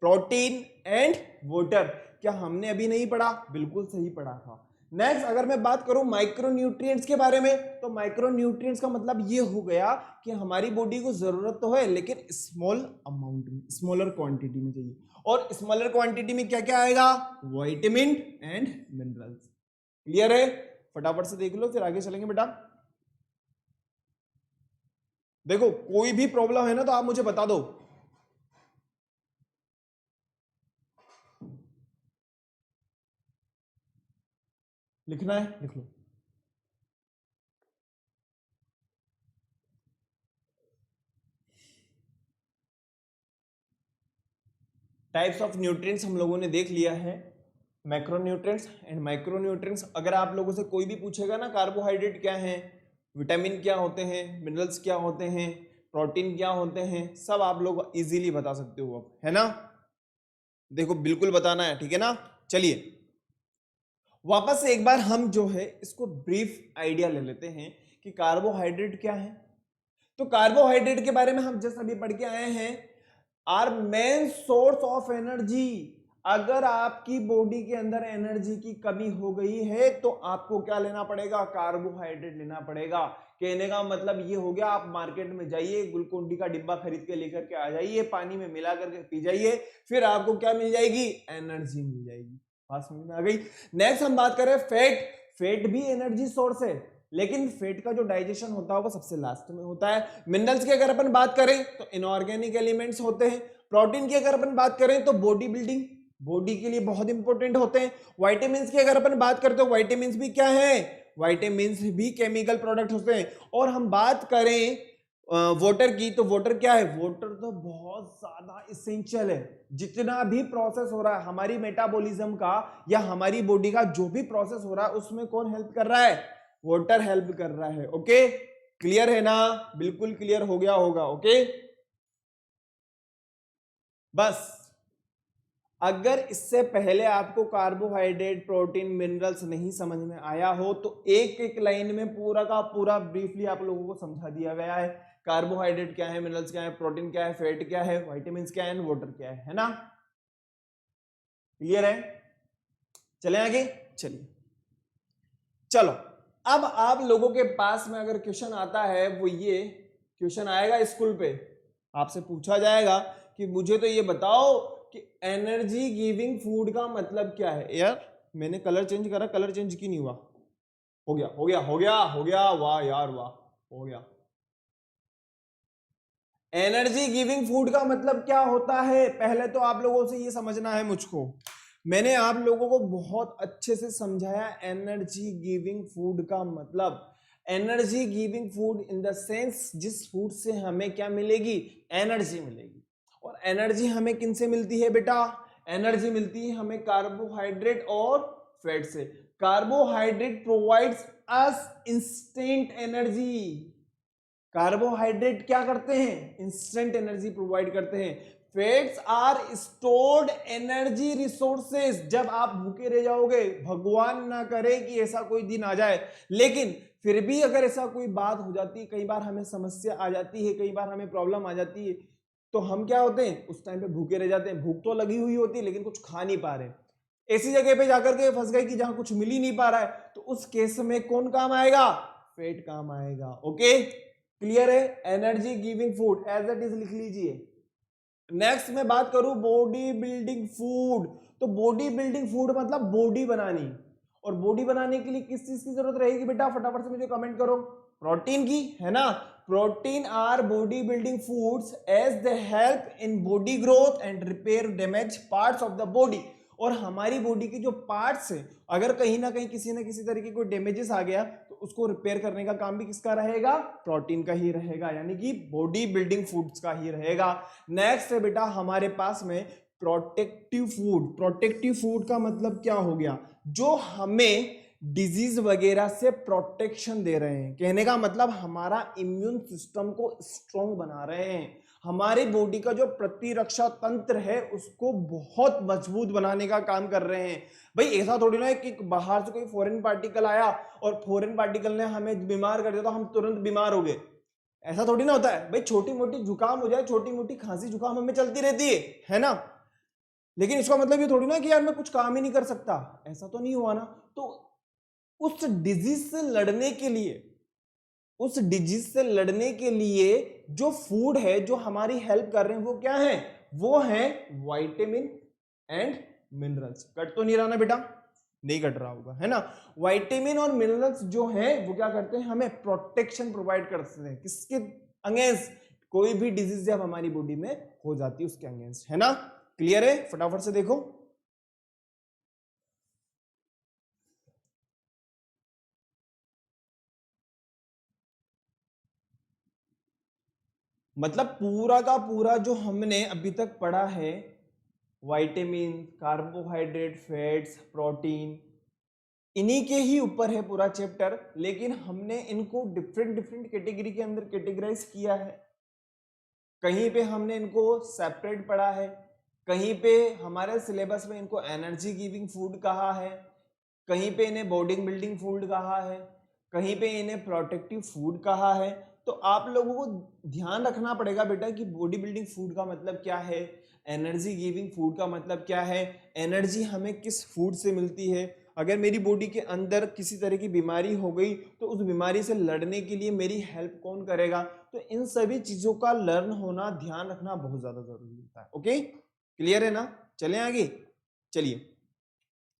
protein and water. क्या हमने अभी नहीं पढ़ा? बिल्कुल सही पढ़ा था। नेक्स्ट अगर मैं बात करूं माइक्रोन्यूट्रिएंट्स के बारे में, तो माइक्रोन्यूट्रिएंट्स का मतलब ये हो गया कि हमारी बॉडी को जरूरत तो है लेकिन स्मॉल अमाउंट में, स्मॉलर क्वांटिटी में चाहिए। और स्मॉलर क्वांटिटी में क्या क्या आएगा? Vitamin and minerals. क्लियर है? फटाफट से देख लो, फिर आगे चलेंगे बेटा। देखो, कोई भी प्रॉब्लम है ना तो आप मुझे बता दो। लिखना है लिख लो। टाइप्स ऑफ न्यूट्रिएंट्स हम लोगों ने देख लिया है, मैक्रोन्यूट्रिएंट्स एंड माइक्रोन्यूट्रिएंट्स। अगर आप लोगों से कोई भी पूछेगा ना कार्बोहाइड्रेट क्या है, विटामिन क्या होते हैं, मिनरल्स क्या होते हैं, प्रोटीन क्या होते हैं, सब आप लोग इजीली बता सकते हो अब, है ना? देखो बिल्कुल बताना है, ठीक है ना? चलिए वापस से एक बार हम जो है इसको ब्रीफ आइडिया ले लेते हैं कि कार्बोहाइड्रेट क्या है। तो कार्बोहाइड्रेट के बारे में हम जस्ट अभी पढ़ के आए हैं, are main source of energy. अगर आपकी बॉडी के अंदर एनर्जी की कमी हो गई है तो आपको क्या लेना पड़ेगा? कार्बोहाइड्रेट लेना पड़ेगा। कहने का मतलब ये हो गया, आप मार्केट में जाइए, ग्लूकोन डी का डिब्बा खरीद के लेकर के आ जाइए, पानी में मिला करके पी जाइए, फिर आपको क्या मिल जाएगी? एनर्जी मिल जाएगी। बात समझ में आ गई? नेक्स्ट हम बात करें फैट। फैट भी एनर्जी सोर्स है, लेकिन फैट का जो डाइजेशन होता है वो सबसे लास्ट में होता है। मिनरल्स की अगर अपन बात करें तो इनऑर्गेनिक एलिमेंट्स होते हैं। प्रोटीन की अगर अपन बात करें तो बॉडी बिल्डिंग, बॉडी के लिए बहुत इंपॉर्टेंट होते हैं। विटामिन की अगर अपन बात करते हो, विटामिन भी क्या है? विटामिन भी केमिकल प्रोडक्ट होते हैं। और हम बात करें वाटर की, तो वाटर क्या है? वाटर तो बहुत ज्यादा इसेंशियल है। जितना भी प्रोसेस हो रहा है हमारी मेटाबॉलिज्म का या हमारी बॉडी का, जो भी प्रोसेस हो रहा है उसमें कौन हेल्प कर रहा है? वाटर हेल्प कर रहा है। ओके, क्लियर है ना? बिल्कुल क्लियर हो गया होगा। ओके, बस अगर इससे पहले आपको कार्बोहाइड्रेट, प्रोटीन, मिनरल्स नहीं समझ में आया हो तो एक एक लाइन में पूरा का पूरा ब्रीफली आप लोगों को समझा दिया गया है। कार्बोहाइड्रेट क्या है, मिनरल्स क्या है, प्रोटीन क्या है, फैट क्या है, विटामिन क्या है, वाटर क्या है ना? क्लियर है? चले आगे, चलिए चलो। अब आप लोगों के पास में अगर क्वेश्चन आता है, वो ये क्वेश्चन आएगा स्कूल पे, आपसे पूछा जाएगा कि मुझे तो ये बताओ कि एनर्जी गिविंग फूड का मतलब क्या है। यार मैंने कलर चेंज करा, कलर चेंज क्यों नहीं हुआ? हो गया हो गया हो गया हो गया, वाह यार वाह, हो गया। एनर्जी गिविंग फूड का मतलब क्या होता है? पहले तो आप लोगों से ये समझना है मुझको। मैंने आप लोगों को बहुत अच्छे से समझाया एनर्जी गिविंग फूड का मतलब। Energy giving food in the sense जिस फूड से हमें क्या मिलेगी? एनर्जी मिलेगी। और एनर्जी हमें किन से मिलती है बेटा? एनर्जी मिलती है हमें कार्बोहाइड्रेट और फैट से। Carbohydrate provides us instant energy. Carbohydrate क्या करते हैं? इंस्टेंट एनर्जी प्रोवाइड करते हैं। Fats are stored energy resources. जब आप भूखे रह जाओगे, भगवान ना करे कि ऐसा कोई दिन आ जाए, लेकिन फिर भी अगर ऐसा कोई बात हो जाती है, कई बार हमें समस्या आ जाती है, कई बार हमें प्रॉब्लम आ जाती है, तो हम क्या होते हैं, उस टाइम पे भूखे रह जाते हैं। भूख तो लगी हुई होती है लेकिन कुछ खा नहीं पा रहे, ऐसी जगह पे जाकर के फंस गए कि जहां कुछ मिल ही नहीं पा रहा है, तो उस केस में कौन काम आएगा, फैट काम आएगा। ओके, क्लियर है। Energy giving food as it is लिख लीजिए। नेक्स्ट मैं बात करूं बॉडी बिल्डिंग फूड, तो बॉडी बिल्डिंग फूड मतलब बॉडी बनानी, और बॉडी बनाने के लिए किस चीज की जरूरत रहेगी बेटा, फटाफट से मुझे कमेंट करो। प्रोटीन की, है ना। Protein are body building foods as they help in body growth and repair damage parts of the body. और हमारी बॉडी के जो पार्ट्स हैं, अगर कहीं ना कहीं किसी ना किसी तरीके कोई डैमेजेस आ गया, तो उसको रिपेयर करने का काम भी किसका रहेगा, प्रोटीन का ही रहेगा, यानी कि बॉडी बिल्डिंग फूड्स का ही रहेगा। नेक्स्ट है बेटा हमारे पास में प्रोटेक्टिव फूड। प्रोटेक्टिव फूड का मतलब क्या हो गया, जो हमें डिजीज वगैरह से प्रोटेक्शन दे रहे हैं। कहने का मतलब हमारा इम्यून सिस्टम को स्ट्रॉन्ग बना रहे हैं, हमारी बॉडी का जो प्रतिरक्षा तंत्र है उसको बहुत मजबूत बनाने का काम कर रहे हैं। भाई ऐसा थोड़ी ना है कि बाहर से कोई फॉरेन पार्टिकल आया और फॉरेन पार्टिकल ने हमें बीमार कर दिया तो हम तुरंत बीमार हो गए, ऐसा थोड़ी ना होता है। भाई छोटी मोटी जुकाम हो जाए, छोटी मोटी खांसी जुकाम हमें चलती रहती है ना, लेकिन इसका मतलब ये थोड़ी ना कि यार मैं कुछ काम ही नहीं कर सकता, ऐसा तो नहीं हुआ ना। तो उस डिजीज से लड़ने के लिए, उस डिजीज से लड़ने के लिए जो फूड है जो हमारी हेल्प कर रहे हैं वो क्या है, वो है विटामिन एंड मिनरल्स। कट तो नहीं रहा ना बेटा, नहीं कट रहा होगा, है ना। विटामिन और मिनरल्स जो है वो क्या करते हैं, हमें प्रोटेक्शन प्रोवाइड करते हैं, किसके अगेंस्ट, कोई भी डिजीज जब हमारी बॉडी में हो जाती है उसके अगेंस्ट, है ना। क्लियर है, फटाफट से देखो। मतलब पूरा का पूरा जो हमने अभी तक पढ़ा है, विटामिन, कार्बोहाइड्रेट, फैट्स, प्रोटीन, इन्हीं के ही ऊपर है पूरा चैप्टर, लेकिन हमने इनको डिफरेंट डिफरेंट कैटेगरी के अंदर कैटेगराइज किया है। कहीं पे हमने इनको सेपरेट पढ़ा है, कहीं पे हमारे सिलेबस में इनको एनर्जी गिविंग फूड कहा है, कहीं पे इन्हें बॉडी बिल्डिंग फूड कहा है, कहीं पे इन्हें प्रोटेक्टिव फूड कहा है। तो आप लोगों को ध्यान रखना पड़ेगा बेटा कि बॉडी बिल्डिंग फूड का मतलब क्या है, एनर्जी गिविंग फूड का मतलब क्या है, एनर्जी हमें किस फूड से मिलती है, अगर मेरी बॉडी के अंदर किसी तरह की बीमारी हो गई तो उस बीमारी से लड़ने के लिए मेरी हेल्प कौन करेगा। तो इन सभी चीजों का लर्न होना, ध्यान रखना बहुत ज्यादा जरूरी होता है। ओके, क्लियर है ना। चलें आगे, चलिए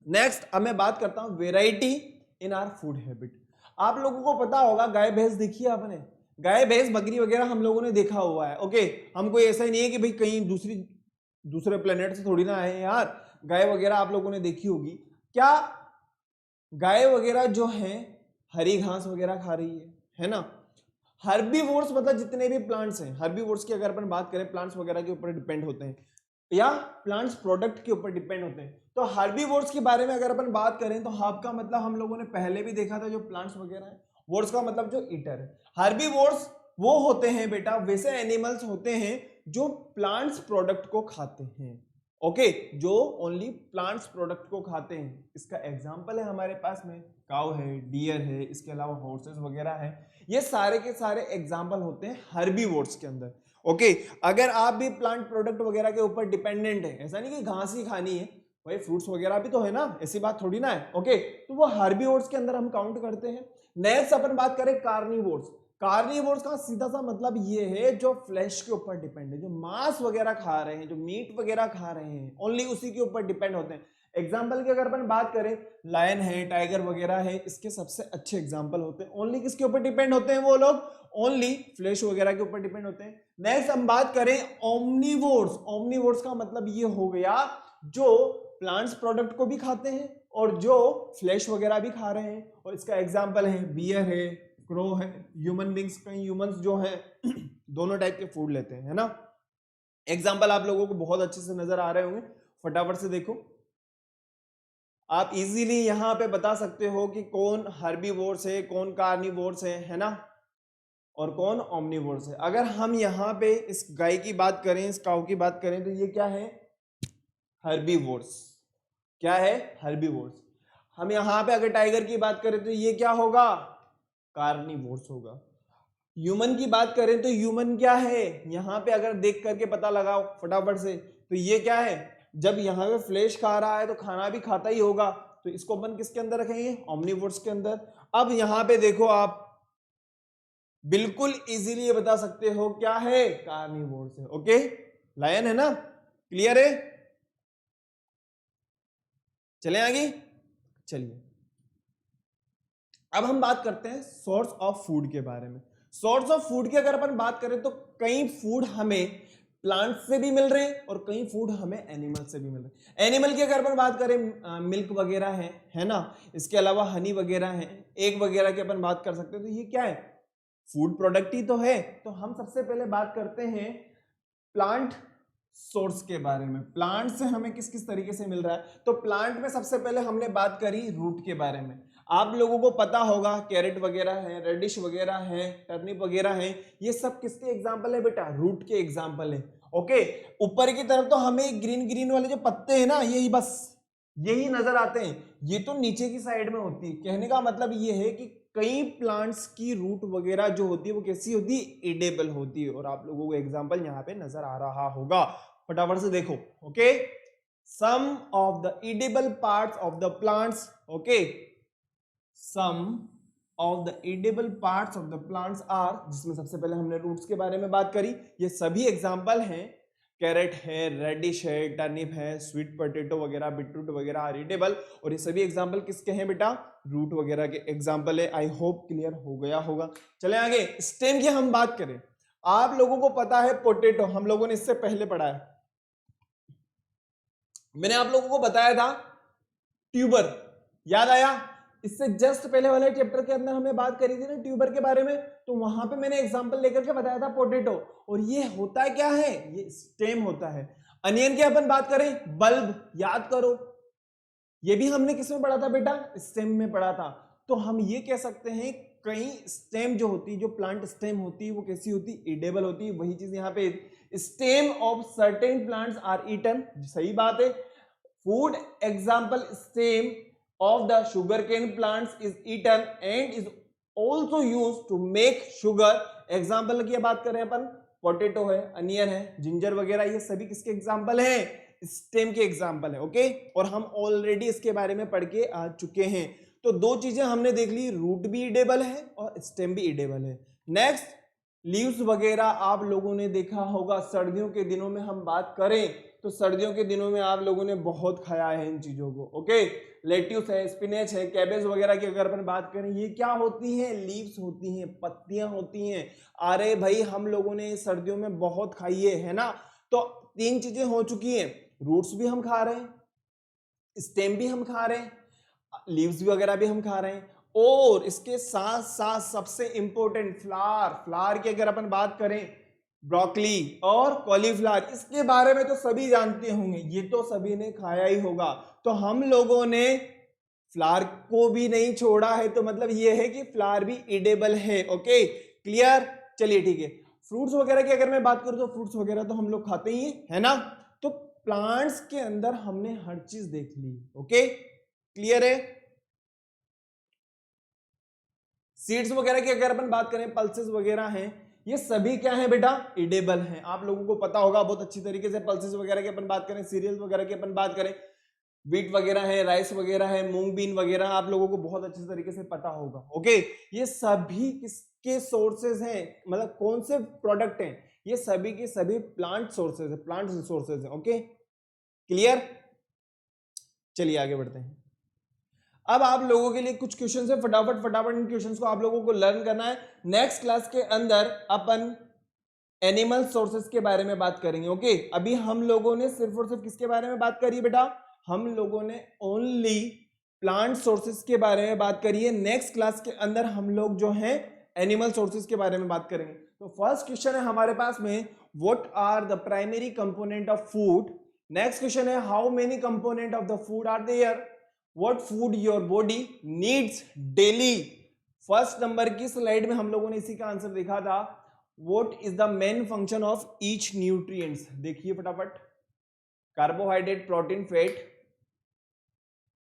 नेक्स्ट अब मैं बात करता हूं variety in our food habit. आप लोगों को पता होगा गाय भैंस देखी है आपने, गाय भैंस बकरी वगैरह हम लोगों ने देखा हुआ है। ओके, हम कोई ऐसा ही नहीं है कि भाई कहीं दूसरे प्लेनेट से थोड़ी ना आए हैं यार, गाय वगैरह आप लोगों ने देखी होगी। क्या गाय वगैरह जो है हरी घास वगैरह खा रही है ना। हर्बीवोर्स मतलब जितने भी प्लांट्स हैं, हर्बीवोर्स की अगर अपन बात करें, प्लांट्स वगैरह के ऊपर डिपेंड होते हैं या प्लांट्स प्रोडक्ट के ऊपर डिपेंड होते हैं। तो हर्बीवोर्स के बारे में अगर अपन बात करें तो हर्ब का मतलब हम लोगों ने पहले भी देखा था, जो प्लांट्स वगैरह है, वोर्स का मतलब जो ईटर है। हर्बीवोर्स वो होते हैं बेटा, वैसे एनिमल्स होते हैं जो प्लांट्स प्रोडक्ट को खाते हैं। ओके, जो ओनली प्लांट्स प्रोडक्ट को खाते हैं। इसका एग्जांपल है हमारे पास में काऊ है, डियर है, इसके अलावा हॉर्सेस वगैरह है। ये सारे के सारे एग्जांपल होते हैं हर्बीवोर्स के अंदर। ओके, अगर आप भी प्लांट प्रोडक्ट वगैरह के ऊपर डिपेंडेंट है, ऐसा नहीं कि घास ही खानी है, भाई फ्रूट्स वगैरह भी तो है ना, ऐसी बात थोड़ी ना है। ओके, तो वो हर्बीवोर्स के अंदर हम काउंट करते हैं। नेक्स्ट अपन बात करें कार्निवोर्स। कार्निवोर्स का सीधा सा मतलब ये है जो फ्लैश के ऊपर डिपेंड है, जो मांस वगैरह खा रहे हैं, जो मीट वगैरह खा रहे हैं, ओनली उसी के ऊपर डिपेंड होते हैं। एग्जाम्पल की अगर अपन बात करें, लायन है, टाइगर वगैरह है, इसके सबसे अच्छे एग्जाम्पल होते हैं। ओनली किसके ऊपर डिपेंड होते हैं वो लोग, ओनली फ्लैश वगैरह के ऊपर डिपेंड होते हैं। नेक्स्ट हम बात करें ओमनीवोर्स। ओमनीवोर्स का मतलब ये हो गया जो प्लांट्स प्रोडक्ट को भी खाते हैं और जो फ्लैश वगैरह भी खा रहे हैं। और इसका एग्जाम्पल है बियर है, क्रो है, ह्यूमन बींग्स, कई ह्यूमंस जो है दोनों टाइप के फूड लेते हैं, है ना। एग्जाम्पल आप लोगों को बहुत अच्छे से नजर आ रहे होंगे, फटाफट से देखो। आप इजीली यहां पे बता सकते हो कि कौन हर्बीवोर्स है, कौन कार्निवोर्स है ना। और कौन ऑमनिवोर्स है। अगर हम यहाँ पे इस गाय की बात करें, इस काऊ की बात करें, तो ये क्या है, हर्बीवोर्स। क्या है, हर्बीवोर्स। हम यहाँ पे अगर टाइगर की बात करें तो ये क्या होगा, कार्निवोर्स होगा। ह्यूमन की बात करें तो ह्यूमन क्या है, यहाँ पे अगर देख करके पता लगाओ फटाफट से, तो ये क्या है, जब यहाँ पे फ्लेश खा रहा है तो खाना भी खाता ही होगा, तो इसको अपन किसके अंदर रखेंगे, ऑमनिवोर्स के अंदर। अब यहाँ पे देखो आप बिल्कुल इजीली ये बता सकते हो क्या है, कार्निवोर्स है। ओके, लायन है ना, क्लियर है। चले आगे, चलिए अब हम बात करते हैं सोर्स ऑफ फूड के बारे में। सोर्स ऑफ फूड की अगर अपन बात करें तो कई फूड हमें प्लांट से भी मिल रहे हैं और कई फूड हमें एनिमल से भी मिल रहे हैं। एनिमल की अगर अपन बात करें, मिल्क वगैरह है ना, इसके अलावा हनी वगैरह है, एग वगैरह की अपन बात कर सकते हैं, तो ये क्या है, फूड प्रोडक्ट ही तो है। तो हम सबसे पहले बात करते हैं प्लांट सोर्स के बारे में, प्लांट से हमें किस किस तरीके से मिल रहा है। तो प्लांट में सबसे पहले हमने बात करी रूट के बारे में। आप लोगों को पता होगा कैरेट वगैरह है, रेडिश वगैरह है, टर्निप वगैरह है, ये सब किसके एग्जाम्पल है बेटा, रूट के एग्जाम्पल है। ओके, ऊपर की तरफ तो हमें ग्रीन ग्रीन वाले जो पत्ते हैं ना, यही बस यही नजर आते हैं, ये तो नीचे की साइड में होती है। कहने का मतलब ये है कि कई प्लांट्स की रूट वगैरह जो होती है वो कैसी होती है, एडेबल होती है। और आप लोगों को एग्जांपल यहाँ पे नजर आ रहा होगा, फटाफट से देखो। Okay, some of the edible parts of the plants, okay, some of the edible parts of the plants are, जिसमें सबसे पहले हमने रूट्स के बारे में बात करी, ये सभी एग्जांपल हैं, कैरेट है, रेडिश है, टर्निप है, स्वीट पोटैटो वगैरह, बीटरूट वगैरह आर एडिबल। और ये सभी एग्जांपल किसके हैं बेटा, रूट वगैरह के एग्जांपल है। आई होप क्लियर हो गया होगा। चले आगे, स्टेम की हम बात करें, आप लोगों को पता है पोटैटो, हम लोगों ने इससे पहले पढ़ा है, मैंने आप लोगों को बताया था ट्यूबर, याद आया, इससे जस्ट पहले वाले चैप्टर के अंदर हमने बात करी थी ना ट्यूबर के बारे में, तो वहां पे मैंने एग्जांपल लेकर के बताया था पोटैटो। और ये होता क्या है, ये स्टेम होता है। अनियन की अपन बात करें, बल्ब, याद करो, ये भी हमने किस में पढ़ा था बेटा, स्टेम में पढ़ा था। तो हम ये कह सकते हैं कई स्टेम जो होती है, जो प्लांट स्टेम होती है, वो कैसी होती है, एडेबल होती है। वही चीज यहाँ पे, stem of certain plants are eaten, सही बात है। Food example, stem of the sugarcane plants is eaten and is also used to make sugar। Example की बात करें अपन, पोटैटो है, अनियन है, जिंजर वगैरह, ये सभी किसके एग्जाम्पल हैं, स्टेम के एग्जाम्पल है। ओके, और हम ऑलरेडी इसके बारे में पढ़ के आ चुके हैं। तो दो चीजें हमने देख ली, रूट भी इडेबल है और स्टेम भी इडेबल है। नेक्स्ट, लीव्स वगैरह आप लोगों ने देखा होगा, सर्दियों के दिनों में हम बात करें तो सर्दियों के दिनों में आप लोगों ने बहुत खाया है इन चीजों को। ओके, लेट्यूस है, स्पिनेच है, कैबेज वगैरह की अगर अपन बात करें, ये क्या होती हैं, लीव्स होती हैं, पत्तियां होती हैं। अरे भाई, हम लोगों ने सर्दियों में बहुत खाई है ना। तो तीन चीजें हो चुकी हैं, रूट्स भी हम खा रहे हैं, स्टेम भी हम खा रहे हैं, लीव्स वगैरह भी हम खा रहे हैं, और इसके साथ साथ सबसे इंपॉर्टेंट फ्लावर, फ्लावर की अगर अपन बात करें, ब्रोकली और कॉलीफ्लावर, इसके बारे में तो सभी जानते होंगे, ये तो सभी ने खाया ही होगा। तो हम लोगों ने फ्लावर को भी नहीं छोड़ा है, तो मतलब ये है कि फ्लावर भी एडेबल है। ओके, क्लियर, चलिए ठीक है। फ्रूट्स वगैरह की अगर मैं बात करूं तो फ्रूट्स वगैरह तो हम लोग खाते ही है ना। तो प्लांट्स के अंदर हमने हर चीज देख ली। ओके, क्लियर है। सीड्स वगैरह की अगर अपन बात करें, पल्सेस वगैरह हैं, ये सभी क्या है बेटा, एडेबल हैं। आप लोगों को पता होगा बहुत अच्छी तरीके से, पल्सेस वगैरह की अपन बात करें, सीरियल्स वगैरह की अपन बात करें, व्हीट वगैरह है, राइस वगैरह है, मूंग बीन वगैरह, आप लोगों को बहुत अच्छी तरीके से पता होगा। ओके, ये सभी किसके सोर्सेज हैं, मतलब कौन से प्रोडक्ट हैं, ये सभी के सभी प्लांट सोर्सेज है, प्लांट रिसोर्सेज है। ओके, क्लियर, चलिए आगे बढ़ते हैं। अब आप लोगों के लिए कुछ क्वेश्चन है, फटाफट फटाफट इन क्वेश्चंस को आप लोगों को लर्न करना है। नेक्स्ट क्लास के अंदर अपन एनिमल सोर्सेज के बारे में बात करेंगे। ओके, अभी हम लोगों ने सिर्फ और सिर्फ किसके बारे में बात करी है बेटा, हम लोगों ने ओनली प्लांट सोर्सेज के बारे में बात करी है। नेक्स्ट क्लास के अंदर हम लोग जो है एनिमल सोर्सेज के बारे में बात करेंगे। तो फर्स्ट क्वेश्चन है हमारे पास में, what are the primary component of food. Next question है, how many component of the food are there, what food your body needs daily। First number की स्लाइड में हम लोगों ने इसी का आंसर देखा था, what is the main function of each nutrients. देखिए फटाफट, कार्बोहाइड्रेट, प्रोटीन, फैट।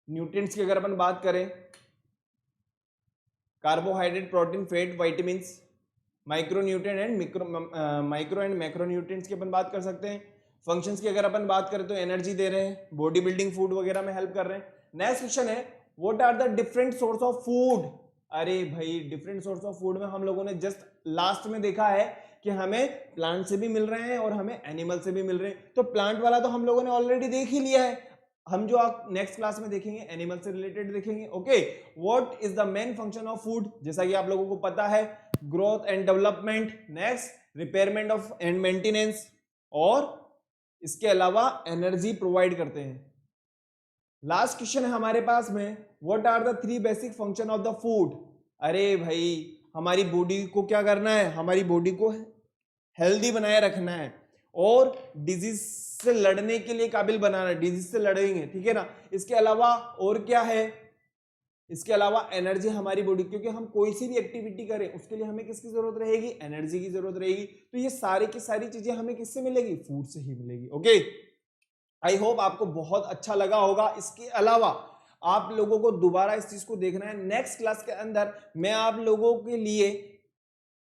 न्यूट्रिएंट्स की अगर अपन बात करें, carbohydrate, protein, fat, vitamins, micronutrient and micro and macronutrients की अपन बात कर सकते हैं। फंक्शंस की अगर अपन बात करें तो एनर्जी दे रहे हैं, बॉडी बिल्डिंग, फूड वगैरह में हेल्प कर रहे हैं। नेक्स्ट क्वेश्चन है, what are the different source of food. अरे भाई, डिफरेंट सोर्स ऑफ फूड में हम लोगों ने जस्ट लास्ट में देखा है कि हमें प्लांट से भी मिल रहे हैं और हमें एनिमल से भी मिल रहे हैं। तो प्लांट वाला तो हम लोगों ने ऑलरेडी देख ही लिया है, हम जो आप नेक्स्ट क्लास में देखेंगे एनिमल से रिलेटेड देखेंगे। Okay, what is the main function of food, जैसा कि आप लोगों को पता है, growth and development, next repayment of and maintenance, और इसके अलावा एनर्जी प्रोवाइड करते हैं। लास्ट क्वेश्चन है हमारे पास में, what are the 3 basic function of the food. अरे भाई, हमारी बॉडी को क्या करना है, हमारी बॉडी को हेल्दी बनाए रखना है और डिजीज से लड़ने के लिए काबिल बनाना है, डिजीज से लड़ेंगे, ठीक है ना। इसके अलावा और क्या है, इसके अलावा एनर्जी हमारी बॉडी, क्योंकि हम कोई सी भी एक्टिविटी करें उसके लिए हमें किसकी जरूरत रहेगी, एनर्जी की जरूरत रहेगी। तो ये सारी की सारी चीजें हमें किससे मिलेगी, फूड से ही मिलेगी। ओके, आई होप आपको बहुत अच्छा लगा होगा। इसके अलावा आप लोगों को दोबारा इस चीज को देखना है, नेक्स्ट क्लास के अंदर मैं आप लोगों के लिए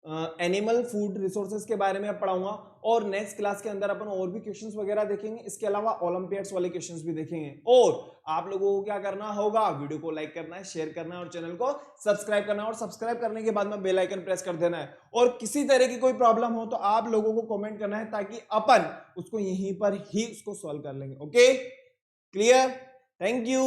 एनिमल फूड रिसोर्सेज के बारे में पढ़ाऊंगा और नेक्स्ट क्लास के अंदर अपन और भी क्वेश्चंस वगैरह देखेंगे। इसके अलावा ओलंपियाड्स वाले क्वेश्चंस भी देखेंगे। और आप लोगों को क्या करना होगा, वीडियो को लाइक करना है, शेयर करना है और चैनल को सब्सक्राइब करना है, और सब्सक्राइब करने के बाद में बेल आइकन प्रेस कर देना है। और किसी तरह की कोई प्रॉब्लम हो तो आप लोगों को कमेंट करना है, ताकि अपन उसको यहीं पर ही उसको सॉल्व कर लेंगे। Okay, clear, thank you.